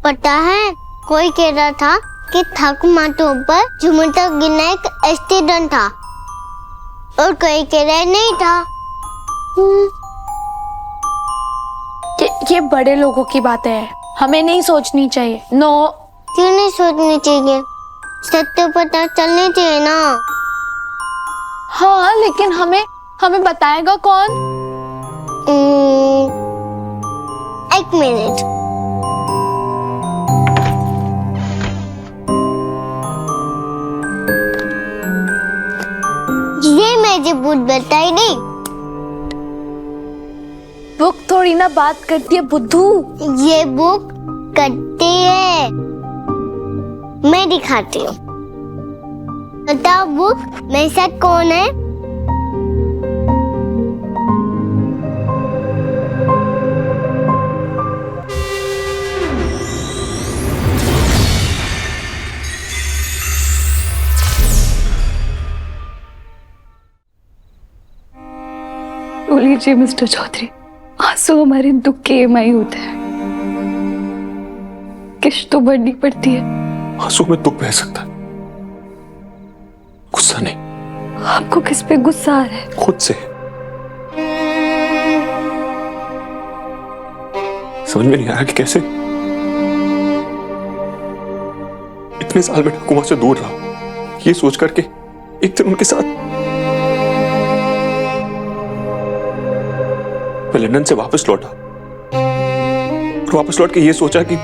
पता है, कोई कह रहा था कि ठाकुर माँ के ऊपर झुमटा गिरना एक एक्सीडेंट था, और कोई कह रहे नहीं था। ये बड़े लोगों की बातें हैं, हमें नहीं सोचनी चाहिए। नो। क्यों नहीं सोचनी चाहिए? सत्य पता चलनी चाहिए ना। हाँ, लेकिन हमें बताएगा कौन? एक मिनट। ये मुझे बुक बताई नहीं। बुक थोड़ी ना बात करती है बुद्धू। ये बुक करती है, मैं दिखाती हूँ। बताओ बुक, मेरे साथ कौन है? रो लीजिए मिस्टर चौधरी, आंसू हमारे दुख के EMI होते हैं, किश्त तो भरनी पड़ती है। आंसू में दुख बह सकता है, गुस्सा नहीं। आपको किस पे गुस्सा आ रहा है? खुद से। समझ में नहीं आ रहा कि कैसे इतने साल में ठाकुमा से दूर रहा, ये सोच करके एक दिन उनके साथ मैं लंदन से वापस लौटा और वापस लौट के ये सोचा कि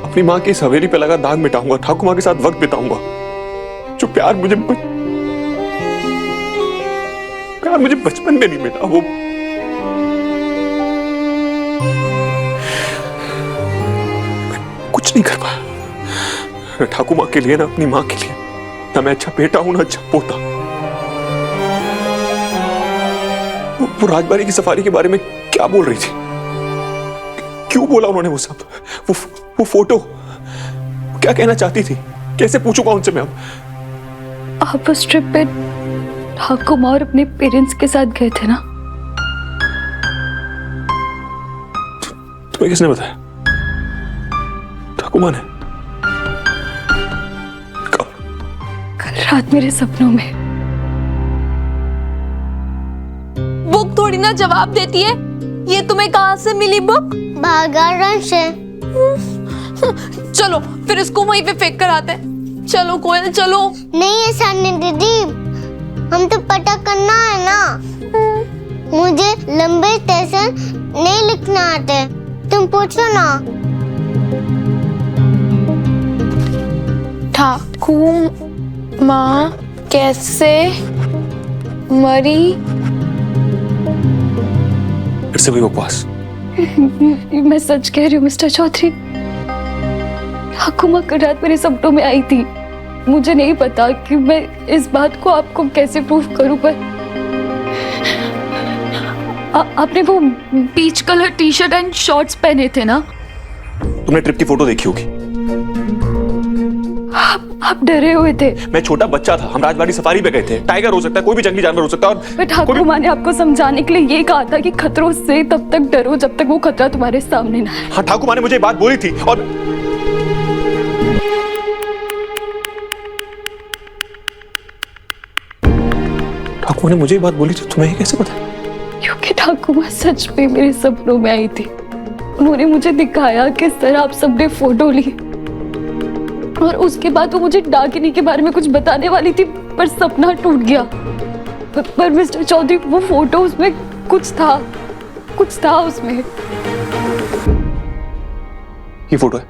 अपनी मां की इस हवेली पे लगा दाग मिटाऊंगा, ठाकुमा के साथ वक्त बिताऊंगा। जो प्यार मुझे बचपन में नहीं मिला, वो कुछ नहीं कर पाया, न ठाकुमा के लिए, न अपनी मां के लिए, न मैं अच्छा बेटा हूं, न अच्छा पोता। वो राजबाड़ी की सफारी के बारे में क्या बोल रही थी? क्यों बोला उन्होंने वो सब? वो फोटो क्या कहना चाहती थी? कैसे पूछूंगा उनसे मैं अब? आप उस ट्रिप पे ठाकुमा और अपने पेरेंट्स के साथ गए थे ना? तुम्हें किसने बताया? ठाकुमा ने? कल रात मेरे सपनों में। बुक थोड़ी ना जवाब देती है, ये तुम्हें कहाँ से मिली बुक? बागान से। चलो फिर इसको वहीं पे फेंक कर आते हैं। चलो कोयल चलो। नहीं है सानी दीदी, हम तो पता करना है ना। मुझे लंबे स्टेशन नहीं लिखना आते, तुम पूछो ना। ठाकुमा कैसे मरी? फिर से वही बकवास। मैं सच कह रही हूँ मिस्टर चौधरी, ठाकुमा कल रात मेरे सपनों में आई थी। मुझे नहीं पता कि मैं इस बात को आपको कैसे प्रूफ करूं, पर आपने वो peach colour T-shirt and shorts पहने थे ना? तुमने ट्रिप की फोटो देखी होगी। आप डरे हुए थे। मैं छोटा बच्चा था, हम राजबाड़ी सफारी पे गए थे। टाइगर हो सकता है, कोई भी जंगली जानवर हो सकता है। और ठाकुमा ने आपको समझाने के लिए ये कहा था कि खतरों से तब तक डरो जब तक वो खतरा तुम्हारे सामने ना है। हाँ, ठाकुमा ने मुझे बात बोली थी। और ठाकुमा ने मुझे बात बोली थी, तुम्हें ये कैसे पता? क्योंकि ठाकुमा सच में मेरे सपनों में आई थी। उन्होंने मुझे दिखाया किस तरह आप सबने फोटो ली, और उसके बाद वो मुझे डाकिनी के बारे में कुछ बताने वाली थी, पर सपना टूट गया। पर मिस्टर चौधरी, वो फोटो, उसमें कुछ था उसमें। ये फोटो है।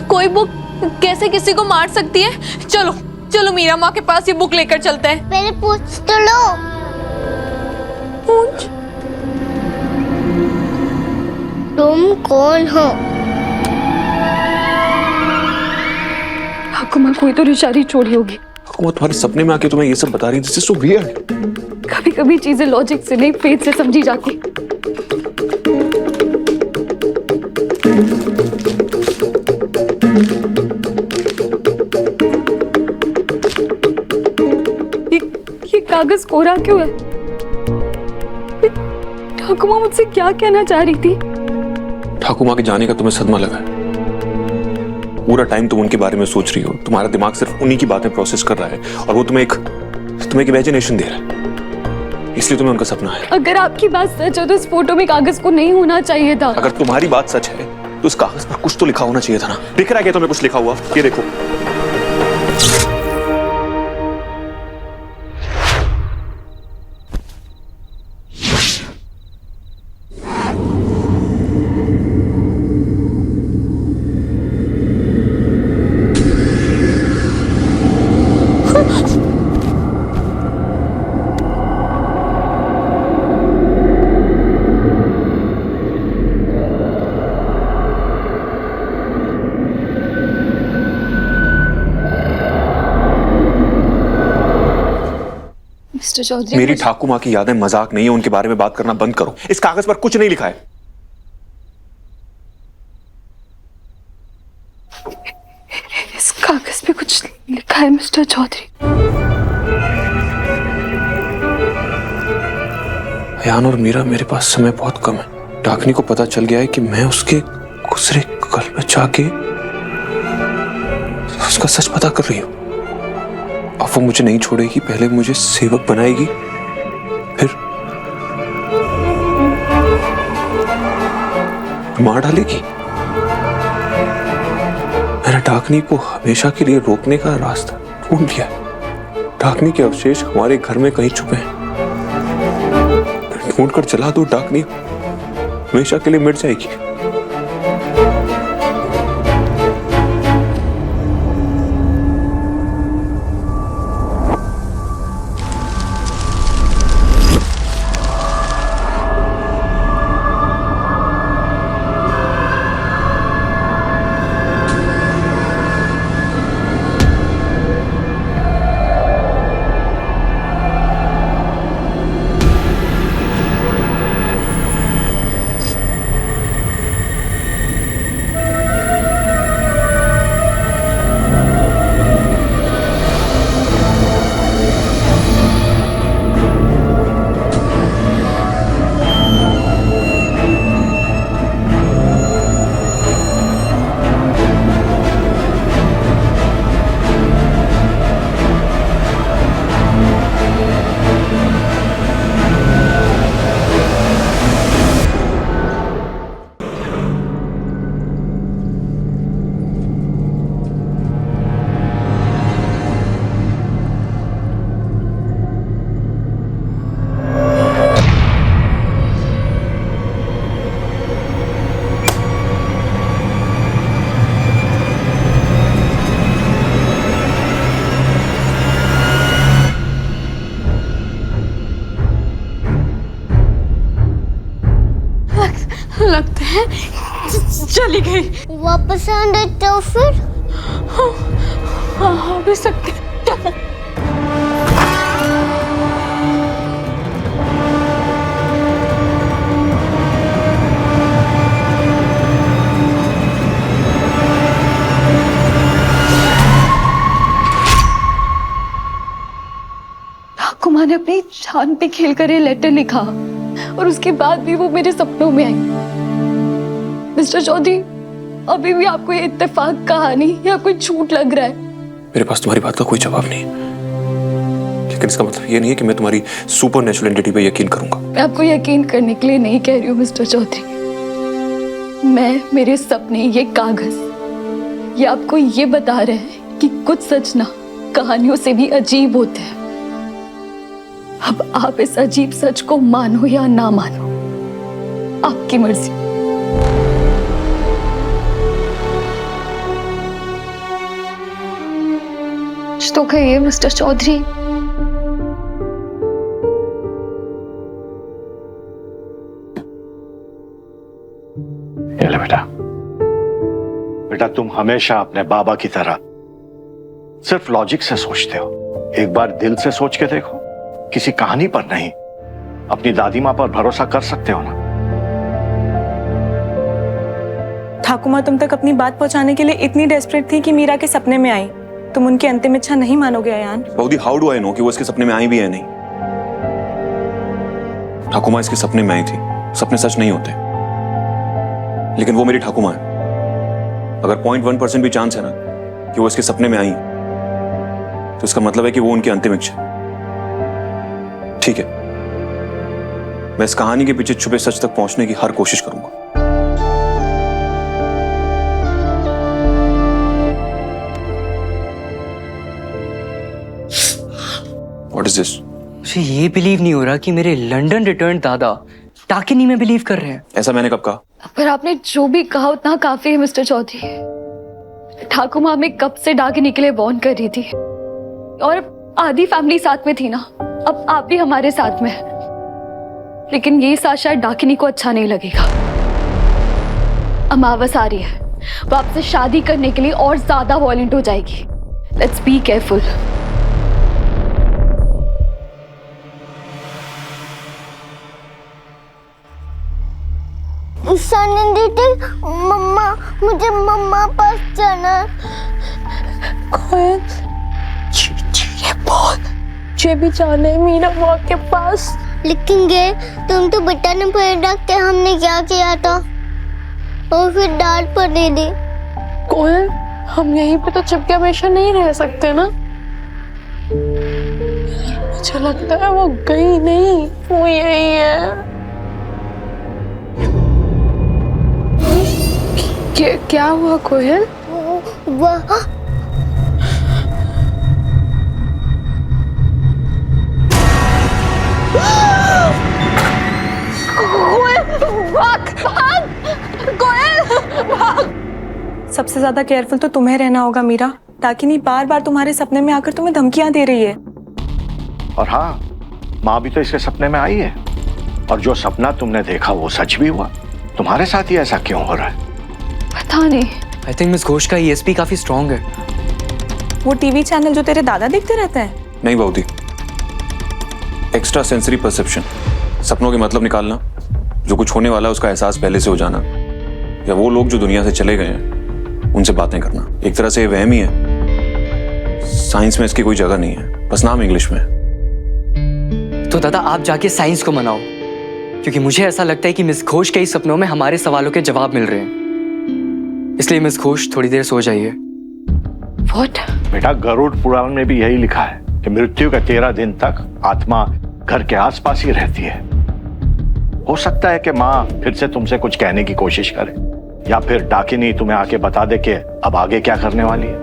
कोई बुक कैसे किसी को मार सकती है? चलो चलो मीरा माँ के पास ये बुक लेकर चलते हैं। पहले पूछ तो लो। पूछ। तुम कौन हो? ठाकुमा कोई तो निशानी छोड़ी होगी। ठाकुमा तुम्हारे सपने में आके तुम्हें ये सब बता रही थी। This is so weird. कभी कभी चीजें लॉजिक से नहीं, फेथ से समझी जाती। ये कागज कोरा क्यों है? ठाकुमा मुझसे क्या कहना चाह रही थी? ठाकुमा के जाने का तुम्हें सदमा लगा है। पूरा टाइम तुम उनके बारे में सोच रही हो, तुम्हारा दिमाग सिर्फ उन्हीं की बातें प्रोसेस कर रहा है, और वो तुम्हें एक इमेजिनेशन दे रहा है, इसलिए तुम्हें उनका सपना है। अगर आपकी बात सच है तो इस फोटो में कागज को नहीं होना चाहिए था। अगर तुम्हारी बात सच है तो इस कागज पर कुछ तो लिखा होना चाहिए था ना। दिख रहा है क्या तुम्हें कुछ लिखा हुआ? ये देखो। मिस्टर चौधरी, मेरी ठाकुमा की यादें मजाक नहीं है, उनके बारे में बात करना बंद करो। इस कागज पर कुछ नहीं लिखा है। कुछ लिखा है मिस्टर चौधरी। अयान और मीरा, मेरे पास समय बहुत कम है। डाकनी को पता चल गया है कि मैं उसके गुजरे कल में जाके उसका सच पता कर रही हूँ। अब वो मुझे नहीं छोड़ेगी, पहले मुझे सेवक बनाएगी, फिर मार डालेगी। मैंने डाकनी को हमेशा के लिए रोकने का रास्ता ढूंढ लिया है। डाकनी के अवशेष हमारे घर में कहीं छुपे हैं। ढूंढ कर चला दो, डाकनी हमेशा के लिए मिट जाएगी। लगता है चली गई। वापस आने तो फिर हाँ भी सकती। ठाकुमा ने अपनी जान पे खेल कर ये लेटर लिखा और उसके बाद भी वो मेरे सपनों में आई। मिस्टर चौधरी, अभी भी आपको ये इत्तेफाक कहानी या कोई झूठ लग रहा है? मेरे पास तुम्हारी बात का कोई जवाब नहीं है, लेकिन इसका मतलब ये नहीं है कि मैं तुम्हारी सुपर नेचुरल एंटिटी पे यकीन करूंगा। मैं आपको यकीन करने के लिए नहीं कह रही हूँ मिस्टर चौधरी। मैं, मेरे सपने, ये कागज, ये आपको ये बता रहे हैं कि कुछ सच ना कहानियों से भी अजीब होते हैं। अब आप इस अजीब सच को मानो या ना मानो, आपकी मर्जी। कुछ तो कहिए मिस्टर चौधरी। ये ले बेटा। बेटा, तुम हमेशा अपने बाबा की तरह सिर्फ लॉजिक से सोचते हो। एक बार दिल से सोच के देखो, किसी कहानी पर नहीं, अपनी दादी माँ पर भरोसा कर सकते हो ना। ठाकुमा तुम तक अपनी बात पहुंचाने के लिए इतनी डेस्परेट थी कि मीरा के सपने में आई। तुम उनकी अंतिम इच्छा नहीं मानोगे अयान? बऊदी, हाउ डू आई नो कि वो इसके सपने में आई भी है नहीं? ठाकुमा इसके सपने में आई थी। सपने सच नहीं होते, लेकिन वो मेरी ठाकुमा है। अगर 0.1% भी चांस है ना कि वो इसके सपने में आई, तो इसका मतलब है कि वो उनकी अंतिम इच्छा। ठीक है, मैं इस कहानी के पीछे छुपे सच तक पहुंचने की हर कोशिश करूंगा। What is this? मुझे ये बिलीव नहीं हो रहा कि मेरे लंदन रिटर्न दादा डाकिनी में बिलीव कर रहे हैं। ऐसा मैंने कब कहा? पर आपने जो भी कहा उतना काफी है मिस्टर चौधरी। ठाकुमा में कब से डाकिनी के लिए बॉर्न कर रही थी, और आधी फैमिली साथ में थी ना। अब आप भी हमारे साथ में हैं। लेकिन ये साथ शायद डाकिनी को अच्छा नहीं लगेगा। अमावस आ रही है, वो आपसे शादी करने के लिए और ज्यादा वॉयलेंट हो जाएगी। Let's be careful. ईशानी दीदी, मम्मा, मुझे मम्मा पास जाना है। कोयल, मुझे भी जाना है मीरा माँ के पास। लेकिन ये तुम तो बेटा ने पैर रख के हमने क्या किया था और फिर डांट पड़ी थी। कोयल, हम यहीं पे तो चिपके हमेशा नहीं रह सकते ना। मुझे लगता है वो गई नहीं, वो यही है। क्या हुआ कोयल? वह सबसे ज्यादा केयरफुल तो तुम्हें रहना होगा मीरा। डाकिनी बार बार तुम्हारे सपने में आकर तुम्हें धमकियां दे रही है। और हाँ, माँ भी तो इसके सपने में आई है, और जो सपना तुमने देखा वो सच भी हुआ। तुम्हारे साथ ही ऐसा क्यों हो रहा है? पता नहीं। आई थिंक मिस घोष का ESP काफी स्ट्रांग है। वो टीवी चैनल जो तेरे दादा देखते रहते हैं? नहीं बहुती, एक्स्ट्रा सेंसरी परसेप्शन, सपनों के मतलब निकालना, जो कुछ होने वाला है उसका एहसास पहले से हो जाना, या वो लोग जो दुनिया से चले गए हैं उनसे बातें करना। एक तरह से वहम ही है। साइंस में इसकी कोई जगह नहीं है, बस नाम इंग्लिश में। तो दादा आप जाके साइंस को मनाओ, क्योंकि मुझे ऐसा लगता है कि मिस घोष के ही सपनों में हमारे सवालों के जवाब मिल रहे हैं। इसलिए मिस घोष थोड़ी देर सो जाइए। What? बेटा, गरुड़ पुराण में भी यही लिखा है कि मृत्यु के 13 दिन तक आत्मा घर के आसपास ही रहती है। हो सकता है कि माँ फिर से तुमसे कुछ कहने की कोशिश करे, या फिर डाकिनी तुम्हें आके बता दे कि अब आगे क्या करने वाली है।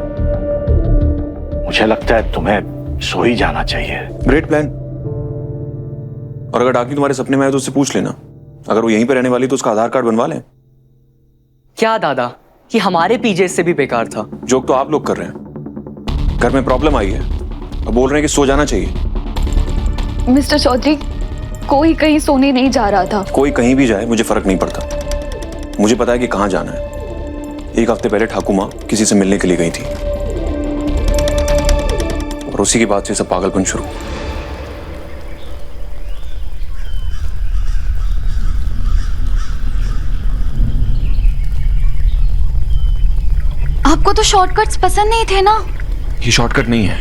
मुझे लगता है तुम्हें सो ही जाना चाहिए। Great plan. और अगर डाकिनी तुम्हारे सपने में आए तो उससे पूछ लेना, अगर वो यहीं पे रहने वाली तो उसका आधार कार्ड बनवा लें। क्या दादा, कि हमारे पीजे इससे भी बेकार था? जोक तो आप लोग कर रहे हैं। घर में प्रॉब्लम आई है और बोल रहे हैं कि सो जाना चाहिए। मिस्टर चौधरी, कोई कहीं सोने नहीं जा रहा था। कोई कहीं भी जाए मुझे फर्क नहीं पड़ता। मुझे पता है कि कहां जाना है। एक हफ्ते पहले ठाकुर माँ किसी से मिलने के लिए गई थी, और उसी के बाद से सब पागलपन शुरू। आपको तो शॉर्टकट्स पसंद नहीं थे ना? ये शॉर्टकट नहीं है,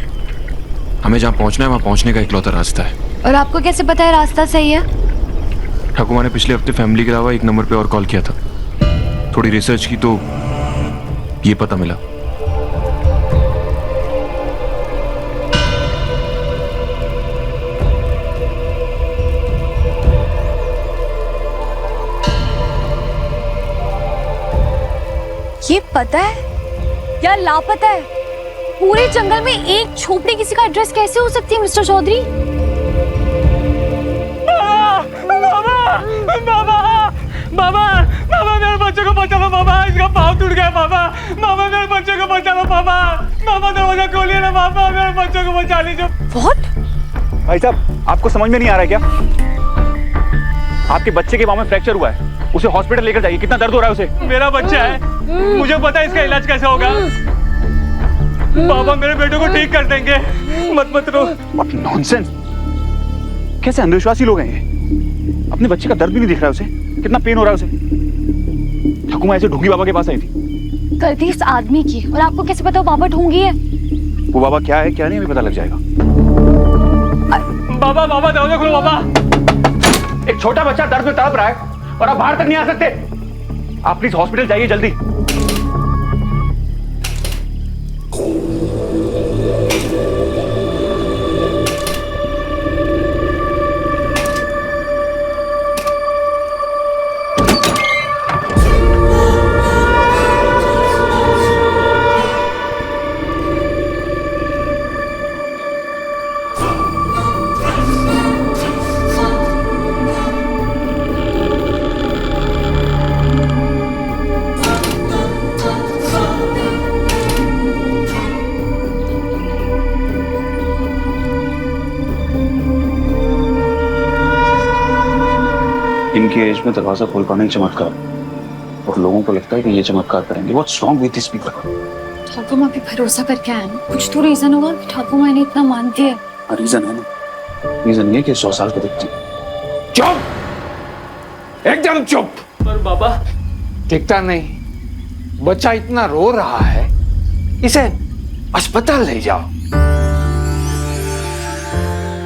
हमें जहां पहुंचना है वहां पहुंचने का इकलौता रास्ता है। और आपको कैसे पता है रास्ता सही है? ठाकुर ने पिछले हफ्ते फैमिली के अलावा एक नंबर पे और कॉल किया था। थोड़ी रिसर्च की तो ये पता मिला। ये पता है या लापता है? पूरे जंगल में एक झोपड़ी किसी का एड्रेस कैसे हो सकती है मिस्टर चौधरी? बाबा मेरे बच्चे को बचा लो बाबा, इसका पाँव टूट गया बाबा। बाबा मेरे बच्चे को बचा लो बाबा। बाबा दरवाजा खोलिए ना बाबा, मेरे बच्चे को बचा लीजिए। What? भाई साहब, आपको समझ में नहीं आ रहा है क्या? आपके बच्चे के पाँव में फ्रैक्चर हुआ है, उसे हॉस्पिटल लेकर जाइए। कितना दर्द हो रहा है उसे? मेरा बच्चा है, मुझे पता है इसका इलाज कैसे होगा। बाबा मेरे बेटे को ठीक कर देंगे, मत रो। नॉनसेंस, कैसे अंधविश्वासी लोग हैं ये? अपने बच्चे का दर्द भी नहीं दिख रहा है उसे, कितना पेन हो रहा है उसे। ठाकुमा ऐसे ढूंगी बाबा के पास आई थी। गलती इस आदमी की, और आपको कैसे पता वो बाबा ढूंगी है? वो बाबा क्या है क्या नहीं अभी पता लग जाएगा। बाबा दरवाजा खोलो बाबा। एक छोटा बच्चा दर्द में तड़प रहा है और आप बाहर तक नहीं आ सकते। आप प्लीज हॉस्पिटल जाइए जल्दी। इनकी एज में दरवाजा खोल पाना ही चमत्कार, और लोगों को लगता है कि ये चमत्कार करेंगे। What's wrong with this people? Thakur माँ पे भरोसा करके आए ना, कुछ तो रीजन होगा कि ठाकुर माँ ने इतना मानती है। रीजन है ना, रीजन ये कि 100 साल को देखती। चुप, एकदम चुप। पर बाबा दिखता नहीं, बच्चा इतना रो रहा है, इसे अस्पताल ले जाओ।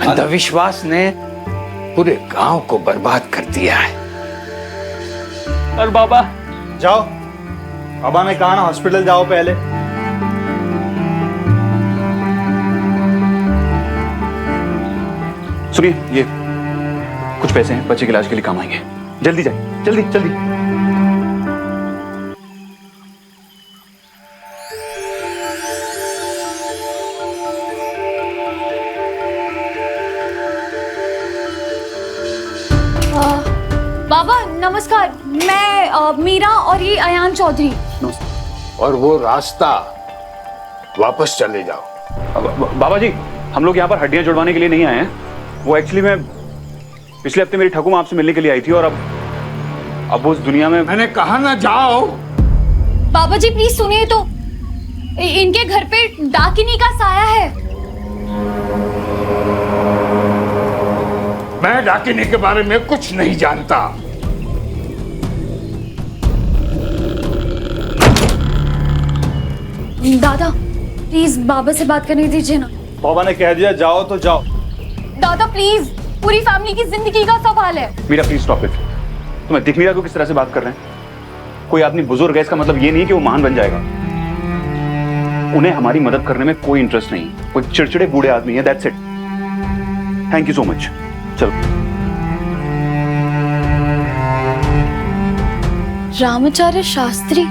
अंधविश्वास ने पूरे गांव को बर्बाद कर दिया है। पर बाबा जाओ, बाबा ने कहा ना हॉस्पिटल जाओ पहले। सुनिए, ये कुछ पैसे हैं, बच्चे के इलाज के लिए काम आएंगे। जल्दी जाइए, जल्दी जल्दी। बाबा नमस्कार, मैं मीरा और ये अयान चौधरी। और वो रास्ता वापस चले जाओ। बाबा जी, हम लोग यहाँ पर हड्डियां जुड़वाने के लिए नहीं आए हैं। वो एक्चुअली मैं पिछले हफ्ते मेरी ठाकुमा आपसे मिलने के लिए आई थी और अब वो उस दुनिया में। मैंने कहा ना जाओ। बाबा जी प्लीज सुनिए तो, इनके घर पे डाकिनी का साया है। मैं डाकिनी के बारे में कुछ नहीं जानता। दादा प्लीज बाबा से बात करने दीजिए ना। बाबा ने कह दिया जाओ तो जाओ। दादा प्लीज, पूरी फैमिली की जिंदगी का सवाल है। Meera please stop it. तुम्हें दिख नहीं रहा कि किस तरह से बात कर रहे हैं? कोई आदमी बुजुर्ग है, इसका मतलब ये नहीं कि वो महान बन जाएगा। उन्हें हमारी मदद करने में कोई इंटरेस्ट नहीं। वो चिड़चिड़े बूढ़े आदमी है, that's it. Thank you so much. चलो। रामाचार्य शास्त्री?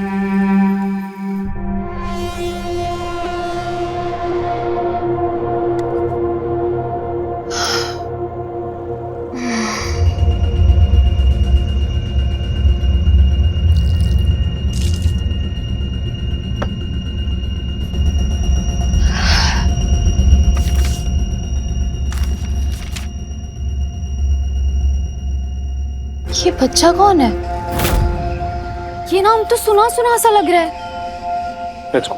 ये बच्चा कौन है? ये नाम तो सुना सुना सा लग रहा है। Let's go.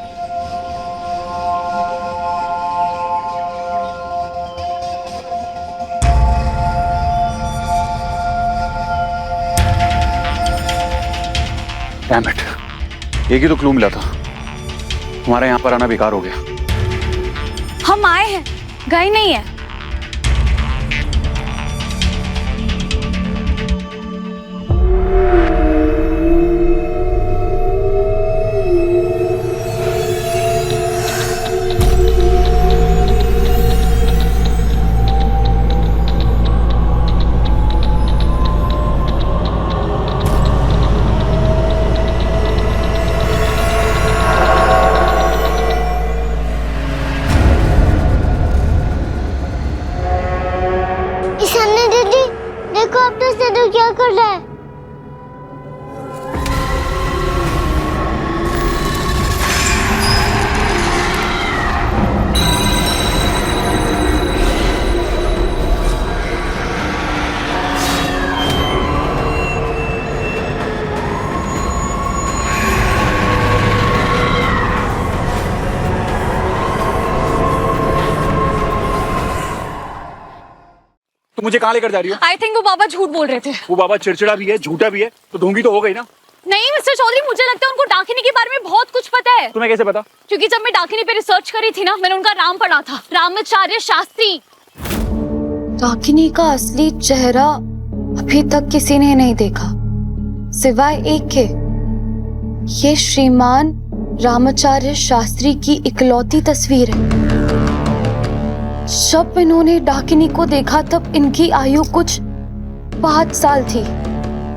डैम इट, एक ही तो क्लू मिला था। हमारा यहाँ पर आना बेकार हो गया। हम आए हैं, गए नहीं है। ईशानी दीदी, देखो अब तो सदू क्या कर रहा है। तुम मुझे कहाँ लेकर जा रही हो? आई थिंक वो बाबा झूठ बोल रहे थे। वो बाबा चिड़चिड़ा भी है, झूठा भी है, तो ढोंगी तो हो गई ना। नहीं मिस्टर चौधरी, मुझे लगता है उनको डाकिनी के बारे में बहुत कुछ पता है। तुम्हें कैसे पता? क्योंकि जब मैं डाकिनी पे रिसर्च करी थी ना, मैंने उनका नाम पढ़ा था, रामाचार्य शास्त्री। डाकिनी का असली चेहरा अभी तक किसी ने नहीं देखा सिवाय एक के। ये श्रीमान रामाचार्य शास्त्री की इकलौती तस्वीर है। जब इन्होंने डाकिनी को देखा तब इनकी आयु कुछ 5 साल थी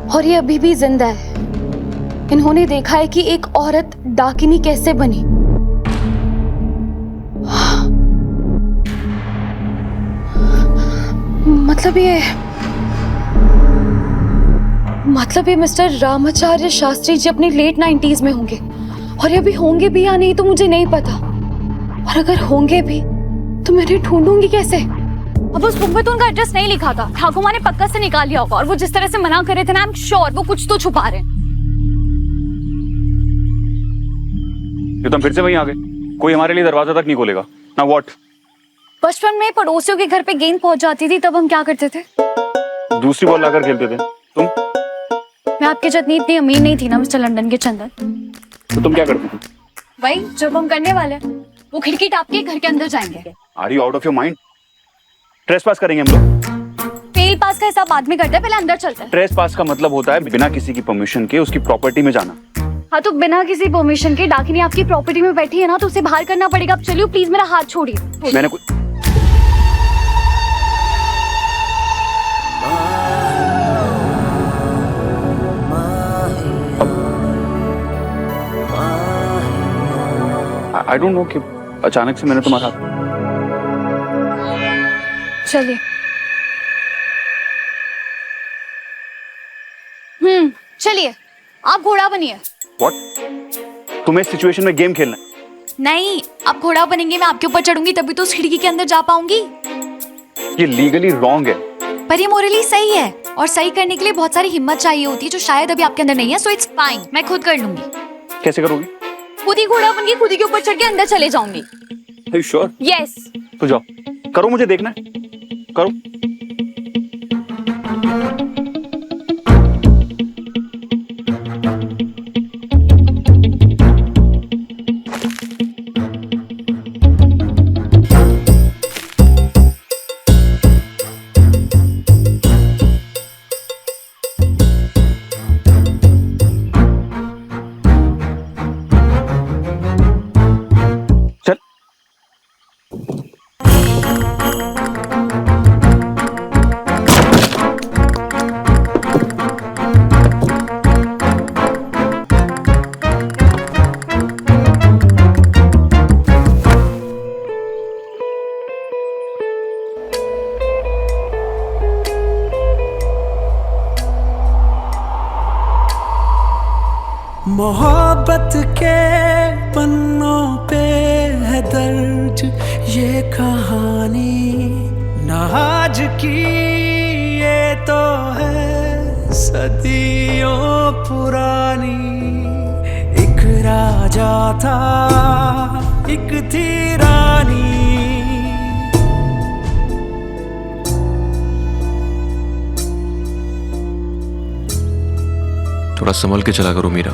और ये अभी भी जिंदा है। इन्होंने देखा है कि एक औरत डाकिनी कैसे बनी। मतलब ये मिस्टर रामाचार्य शास्त्री जी अपने लेट 90s में होंगे, और ये अभी होंगे भी या नहीं तो मुझे नहीं पता। और अगर होंगे भी तो मैं उन्हें ढूंढूंगी कैसे? अब उस बुक में तो उनका एड्रेस नहीं लिखा था। ठाकुमा ने पक्का से निकाल लिया होगा, और वो जिस तरह से मना कर रहे थे ना, आई एम श्योर वो कुछ तो छुपा रहे हैं। ये तुम फिर से वहीं आ गए। कोई हमारे लिए दरवाजा तक नहीं खोलेगा ना। व्हाट? बचपन में पड़ोसियों के घर पे गेंद पहुंच जाती थी, तब हम क्या करते थे? दूसरी बॉल लाकर खेलते थे। तुम? मैं आपके जितनी इतनी अमीर नहीं थी ना मिस्टर लंदन के चंदन। तो तुम क्या करती थी? वही जो हम करने वाले हैं, वो खिड़की टाप के घर के अंदर जाएंगे। Are you out of your mind? Trespass करेंगे हम लोग। फेल पास का हिसाब बाद में करते हैं, पहले अंदर चलते हैं। ट्रेस पास का मतलब होता है बिना किसी की परमिशन के उसकी प्रॉपर्टी में जाना। हाँ तो बिना किसी परमिशन के डाकिनी आपकी प्रॉपर्टी में बैठी है ना, तो उसे बाहर करना पड़ेगा। अब चलिए प्लीज मेरा हाथ छोड़िए। मैंने कुछ आई डोंट नो कि अचानक से मैंने तुम्हारा हाथ। चलिए। चलिए आप घोड़ा बनिए। What? तुम्हें इस सिचुएशन में गेम खेलना है? नहीं, आप घोड़ा बनेंगे, मैं आपके ऊपर चढ़ूंगी तभी तो उस खिड़की के अंदर जा पाऊंगी। ये लीगली रॉन्ग है। पर ये मोरली सही है, और सही करने के लिए बहुत सारी हिम्मत चाहिए होती है जो शायद अभी आपके अंदर नहीं है। सो इट्स फाइन, मैं खुद कर लूंगी। कैसे करोगी? खुद ही घोड़ा बन के खुद ही के ऊपर चढ़ के अंदर चले जाऊंगी। Are you sure? यस। तो जाओ, करो, मुझे देखना है, करो। चल। मोहब्बत के पन्नों पे है दर्ज ये कहानी, ना आज की ये तो है सदियों पुरानी। एक राजा था, एक थी रानी। थोड़ा संभल के चला करो मीरा।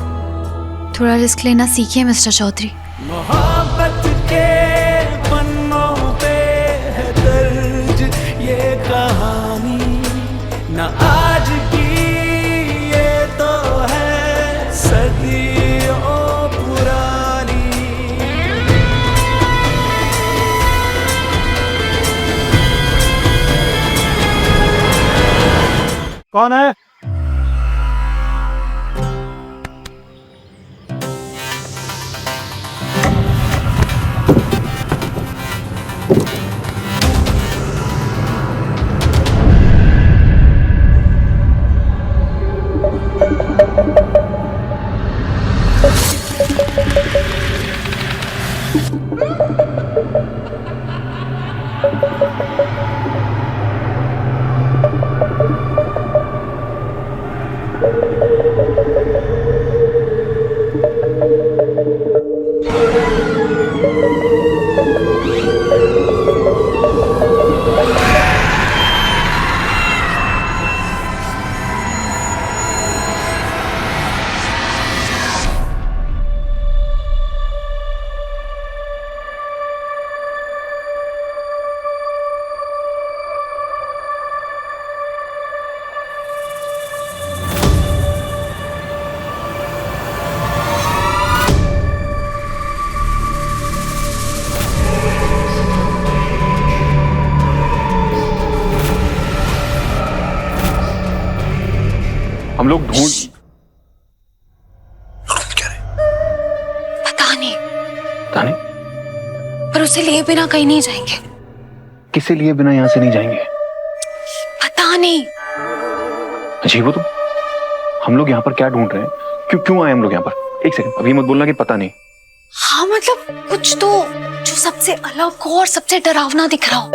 थोड़ा रिस्क लेना सीखिए मिस्टर चौधरी। मोहब्बत के पन्नों पे है दर्ज ये कहानी, ना आज की ये तो है सदियों पुरानी। कौन है? हम लोग ढूंढ पता नहीं, पता नहीं पर उसे लिए बिना कहीं नहीं जाएंगे। किसे लिए बिना यहां से नहीं जाएंगे? पता नहीं। अजीब हो तुम। हम लोग यहाँ पर क्या ढूंढ रहे हैं? क्यों आए हम लोग यहाँ पर? एक सेकंड, अभी मत बोलना कि पता नहीं। हाँ मतलब कुछ तो जो सबसे अलग हो और सबसे डरावना दिख रहा हो।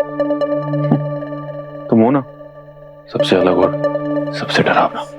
तुम हो ना सबसे अलग और सबसे डरावना।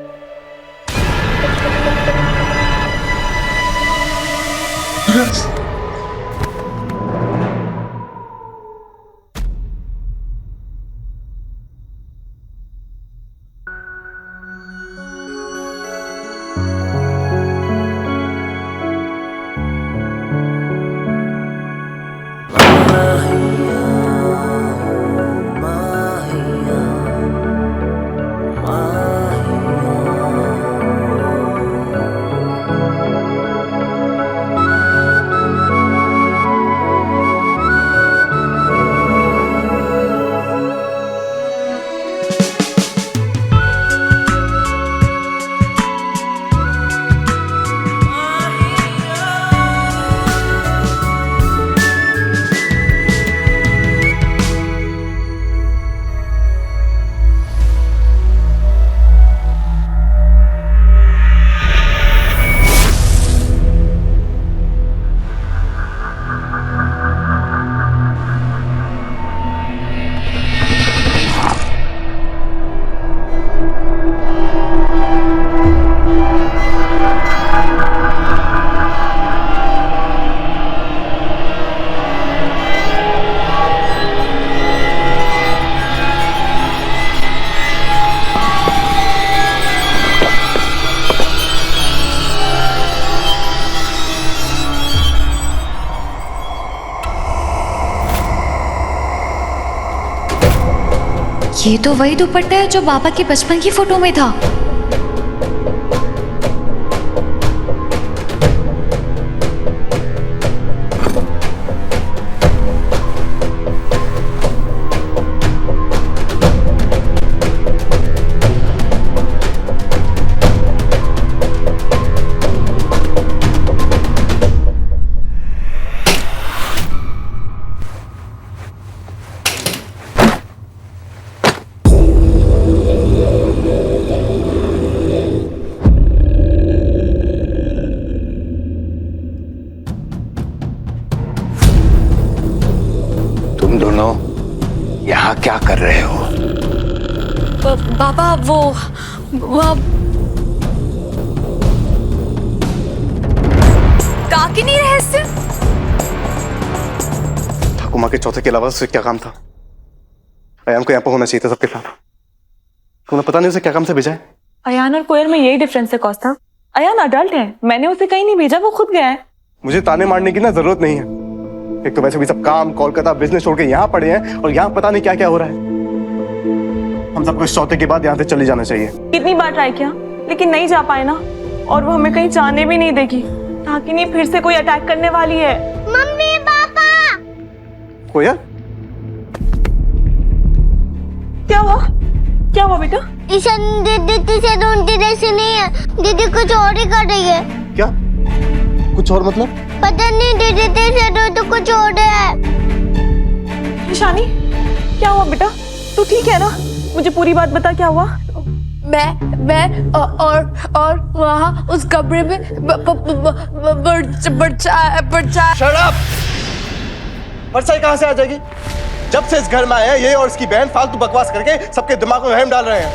ये तो वही दुपट्टा है जो बाबा की बचपन की फोटो में था। तुम दोनों यहाँ क्या कर रहे हो? बाबा वो डाकिनी रहस्य। ठाकुमा के चौथे के अलावा उससे क्या काम था? अयान को यहाँ पर होना चाहिए था सबके साथ। तुम्हें पता नहीं उसे क्या काम से भेजा है? अयान और कोयल में यही डिफरेंस है कौस्ता। अयान अडल्ट है, मैंने उसे कहीं नहीं भेजा, वो खुद गया है। मुझे ताने मारने की ना जरूरत नहीं है। एक तो वैसे भी सब काम कोलकाता बिजनेस छोड़ के यहाँ पड़े हैं और यहाँ पता नहीं क्या क्या हो रहा है। हम सबको इस चौथे के बाद यहाँ से चले जाना चाहिए। कितनी बार ट्राई किया लेकिन नहीं जा पाए ना, और वो हमें कहीं जाने भी नहीं देगी। डाकिनी फिर से कोई अटैक करने वाली है। Mummy papa. कोयल क्या हुआ? क्या हुआ बेटा? ईशान दीदी से ढूंढती जैसी नहीं है, दीदी कुछ और ही कर रही है। क्या? कुछ और मतलब? पता नहीं, दीदी से तो कुछ और है। ईशानी क्या हुआ बेटा? तू ठीक है ना? मुझे पूरी बात बता, क्या हुआ? मैं और वहाँ उस कमरे में परछाई कहाँ से आ जाएगी? जब से इस घर में आए हैं ये और इसकी बहन फालतू बकवास करके सबके दिमाग में वहम डाल रहे हैं।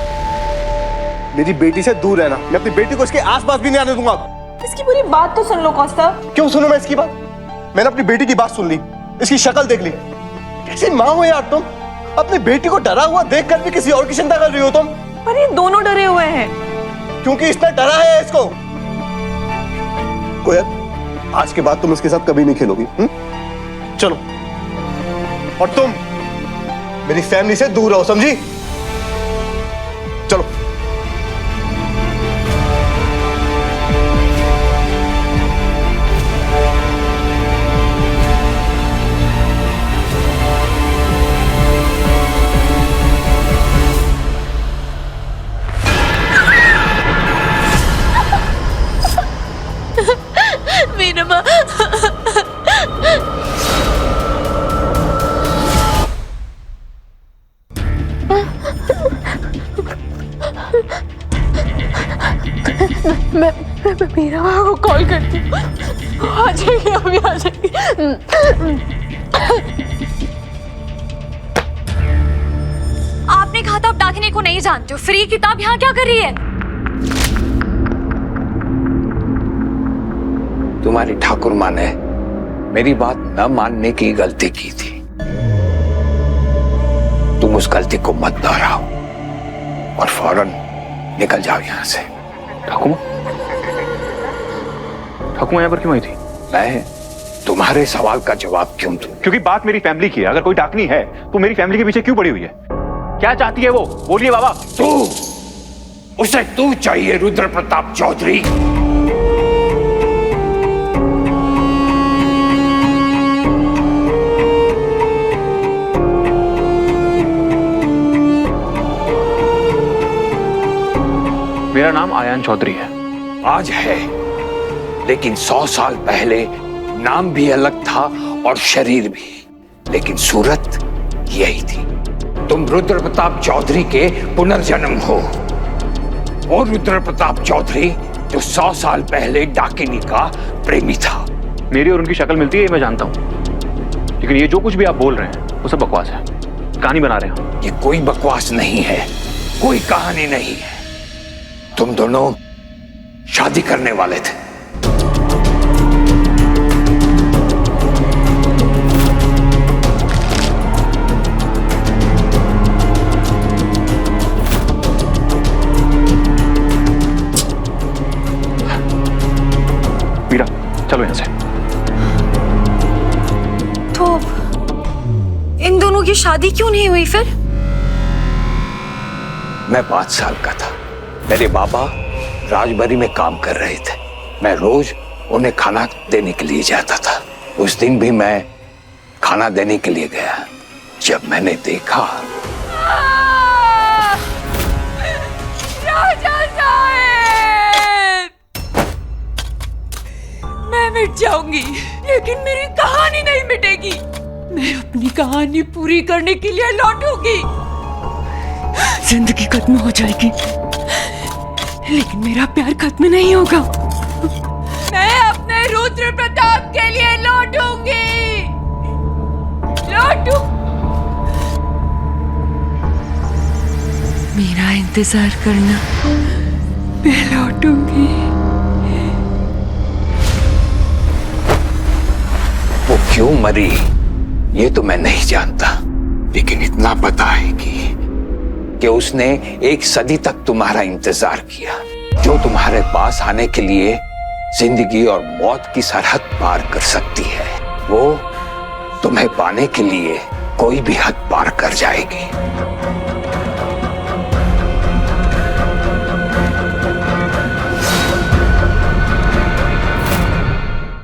मेरी बेटी से दूर रहना। मैं अपनी बेटी को इसके आसपास भी नहीं आने दूंगा। इसकी पूरी बात तो सुन लो कौस्ता। क्यों सुनूं मैं इसकी बात? मैंने अपनी बेटी की बात सुन ली, इसकी शक्ल देख ली। कैसी माँ हो यार तुम? अपनी बेटी को डरा हुआ देखकर भी किसी और की चिंता कर रही हो तुम। पर ये दोनों डरे हुए हैं। क्योंकि इसने डरा है इसको। कोयल, आज के बाद तुम इसके साथ कभी नहीं खेलोगी। चलो। और तुम मेरी फैमिली से दूर रहो, समझी? चलो। मेरा माँ मैं मेरा माँ को कॉल करती हूँ। आ जाएगी, अभी आ जाएगी। आपने कहा था आप डाकिनी को नहीं जानते हो, फिर ये किताब यहाँ क्या कर रही है? तुम्हारी ठाकुर माँ ने मेरी बात न मानने की गलती की थी। तुम उस गलती को मत दोहराओ और फौरन निकल जाओ यहाँ से। ठाकुमा यहाँ पर क्यों आई थी? मैं तुम्हारे सवाल का जवाब क्यों दूं? क्योंकि बात मेरी फैमिली की है। अगर कोई डाकनी है तो मेरी फैमिली के पीछे क्यों पड़ी हुई है? क्या चाहती है वो? बोलिए बाबा। उसे तू चाहिए रुद्र प्रताप चौधरी। मेरा नाम आयान चौधरी है। आज है, लेकिन 100 साल पहले नाम भी अलग था और शरीर भी, लेकिन सूरत यही थी। तुम रुद्र प्रताप चौधरी के पुनर्जन्म हो। वो रुद्र प्रताप चौधरी जो 100 साल पहले डाकिनी का प्रेमी था। मेरी और उनकी शक्ल मिलती है, मैं जानता हूँ, लेकिन ये जो कुछ भी आप बोल रहे हैं वो सब बकवास है। कहानी बना रहे हैं। ये कोई बकवास नहीं है, कोई कहानी नहीं है। तुम दोनों शादी करने वाले थे। मीरा, चलो यहां से। तो इन दोनों की शादी क्यों नहीं हुई फिर? मैं 5 साल का था। मेरे बाबा राजबरी में काम कर रहे थे। मैं रोज उन्हें खाना देने के लिए जाता था। उस दिन भी मैं खाना देने के लिए गया। जब मैंने देखा राजा साहब, मैं मिट जाऊंगी लेकिन मेरी कहानी नहीं मिटेगी। मैं अपनी कहानी पूरी करने के लिए लौटूंगी। जिंदगी खत्म हो जाएगी लेकिन मेरा प्यार खत्म नहीं होगा। मैं अपने रुद्र प्रताप के लिए लौटूंगी। मेरा इंतजार करना, मैं लौटूंगी। वो क्यों मरी ये तो मैं नहीं जानता, लेकिन इतना पता है कि उसने 1 सदी तक तुम्हारा इंतजार किया। जो तुम्हारे पास आने के लिए जिंदगी और मौत की सरहद पार कर सकती है, वो तुम्हें पाने के लिए कोई भी हद पार कर जाएगी।